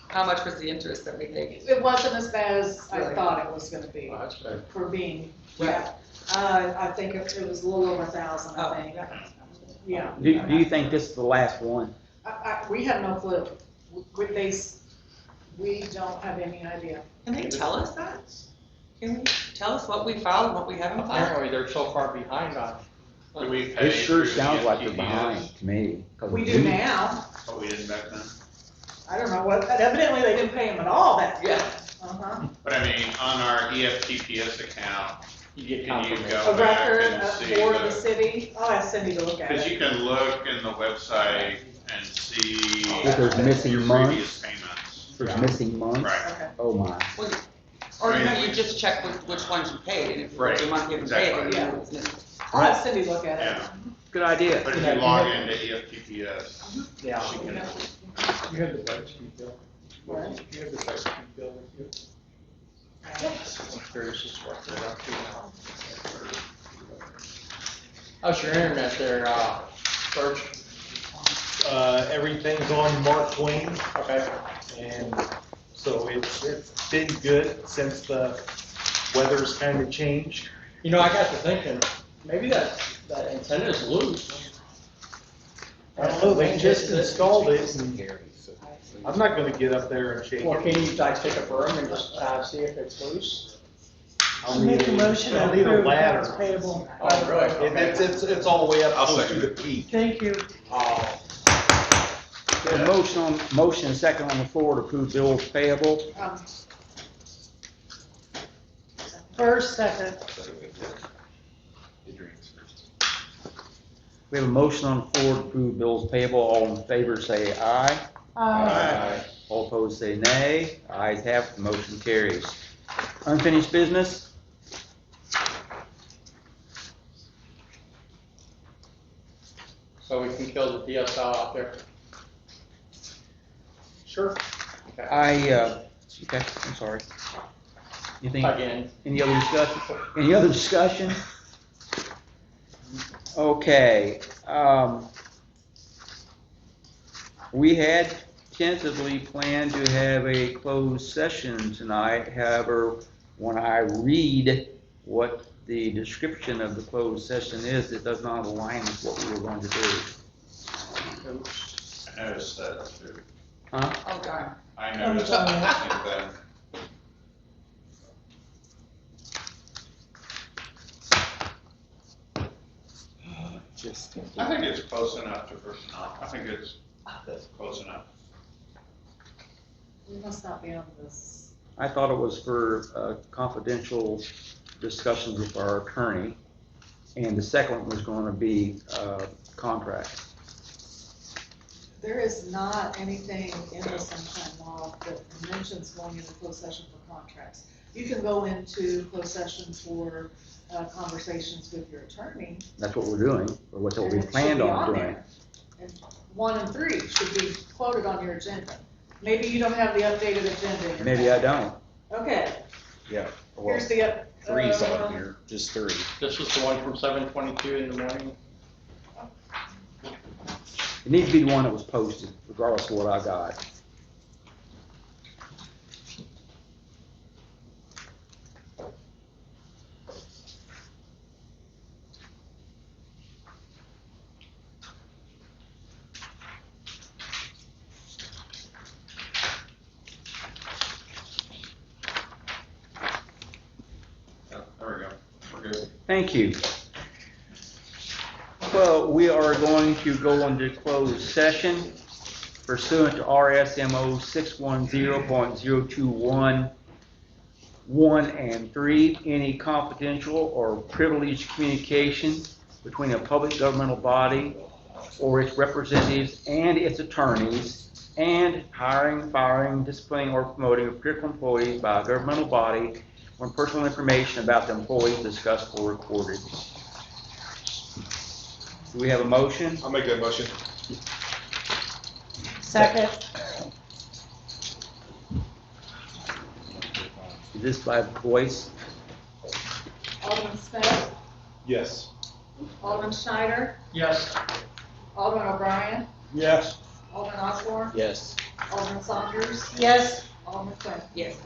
How much was the interest that we paid? It wasn't as bad as I Really? thought it was gonna be Well, that's good. for being, yeah. I think it was a little over 1,000, Oh, I think. yeah. Yeah. Do you think this is the last one? We have no clue. We don't have any idea. Can they tell us that? Can you tell us what we filed and what we haven't filed? Apparently, they're so far behind on. Do we pay It sure through sounds like they're TPS? behind to me. 'Cause We do now. But we didn't back then? I don't know what, evidently they didn't pay him at all back then. Yeah. Uh-huh. But I mean, on our EFTPS account, You get can you confirmation. go A back record and see for the the, city. I'll ask Cindy to look at because it. you can look in the website and see If there's missing your months. previous payments. There's missing months? Right. Okay. Oh my. Or you just check which ones you paid, and if Right, the month you haven't paid, then you exactly. know it's missing. I'll have Cindy look at it. Yeah, Good idea. but if you log into EFTPS, Yeah. she can, You have the bike speed bill. What? You have the bike speed bill with you. I'm curious as to what they're up to now. How's your internet there, George? Everything's on Mark Twain, Okay. and so it's been good since the weather's kind of changed. You know, I got to thinking, maybe that antenna's loose. I don't know, they just installed it, and I'm not gonna get up there and shake Well, it. can you like take a broom and just, see if it's loose? I'll Make need a motion to I'll need a approve ladder. accounts payable. Oh, really? It's all the way up I'll close to second the it. peak. Thank you. Oh, There's a motion and second on the floor to approve bills payable. First, second. We have a motion on the floor to approve bills payable. All in favor say aye. Aye. All opposed say nay. Ayes have it, the motion carries. Unfinished business? so we can kill the DSL out there. Sure. Okay. Okay, I'm sorry. Anything, Again. any other discussion? Any other discussion? Okay, we had tentatively planned to have a closed session tonight. However, when I read what the description of the closed session is, it does not align with what we were going to do. I noticed that too. Huh? Oh, darn. I noticed that. I think it's close enough to personnel. I think it's close enough. We must not be on this. I thought it was for confidential discussions with our attorney, and the second one was going to be contract. There is not anything in the sunshine law that mentions going into closed session for contracts. You can go into closed session for conversations with your attorney. That's what we're doing, or what and we it should planned be on doing. there. And 1 and 3 should be quoted on your agenda. Maybe you don't have the updated agenda. in your Maybe I packet. don't. Okay, Yeah, well, here's the, three's on here, just three. This is the one from 7:22 in the morning. It needs to be the one that was posted, regardless of what I got. There we go. We're good. Thank you. 12, we are going to go into closed session pursuant to RSMO 610.021, 1 and 3. Any confidential or privileged communication between a public governmental body or its representatives and its attorneys, and hiring, firing, disciplining, or promoting of critical employees by a governmental body when personal information about the employees discussed or recorded. Do we have a motion? I'll make that motion. Second. Is this by voice? Alderman Smith, Yes. Alderman Schneider, Yes. Alderman O'Brien, Yes. Alderman Osborne, Yes. Alderman Saunders, Yes. Alderman Quinn. Yes.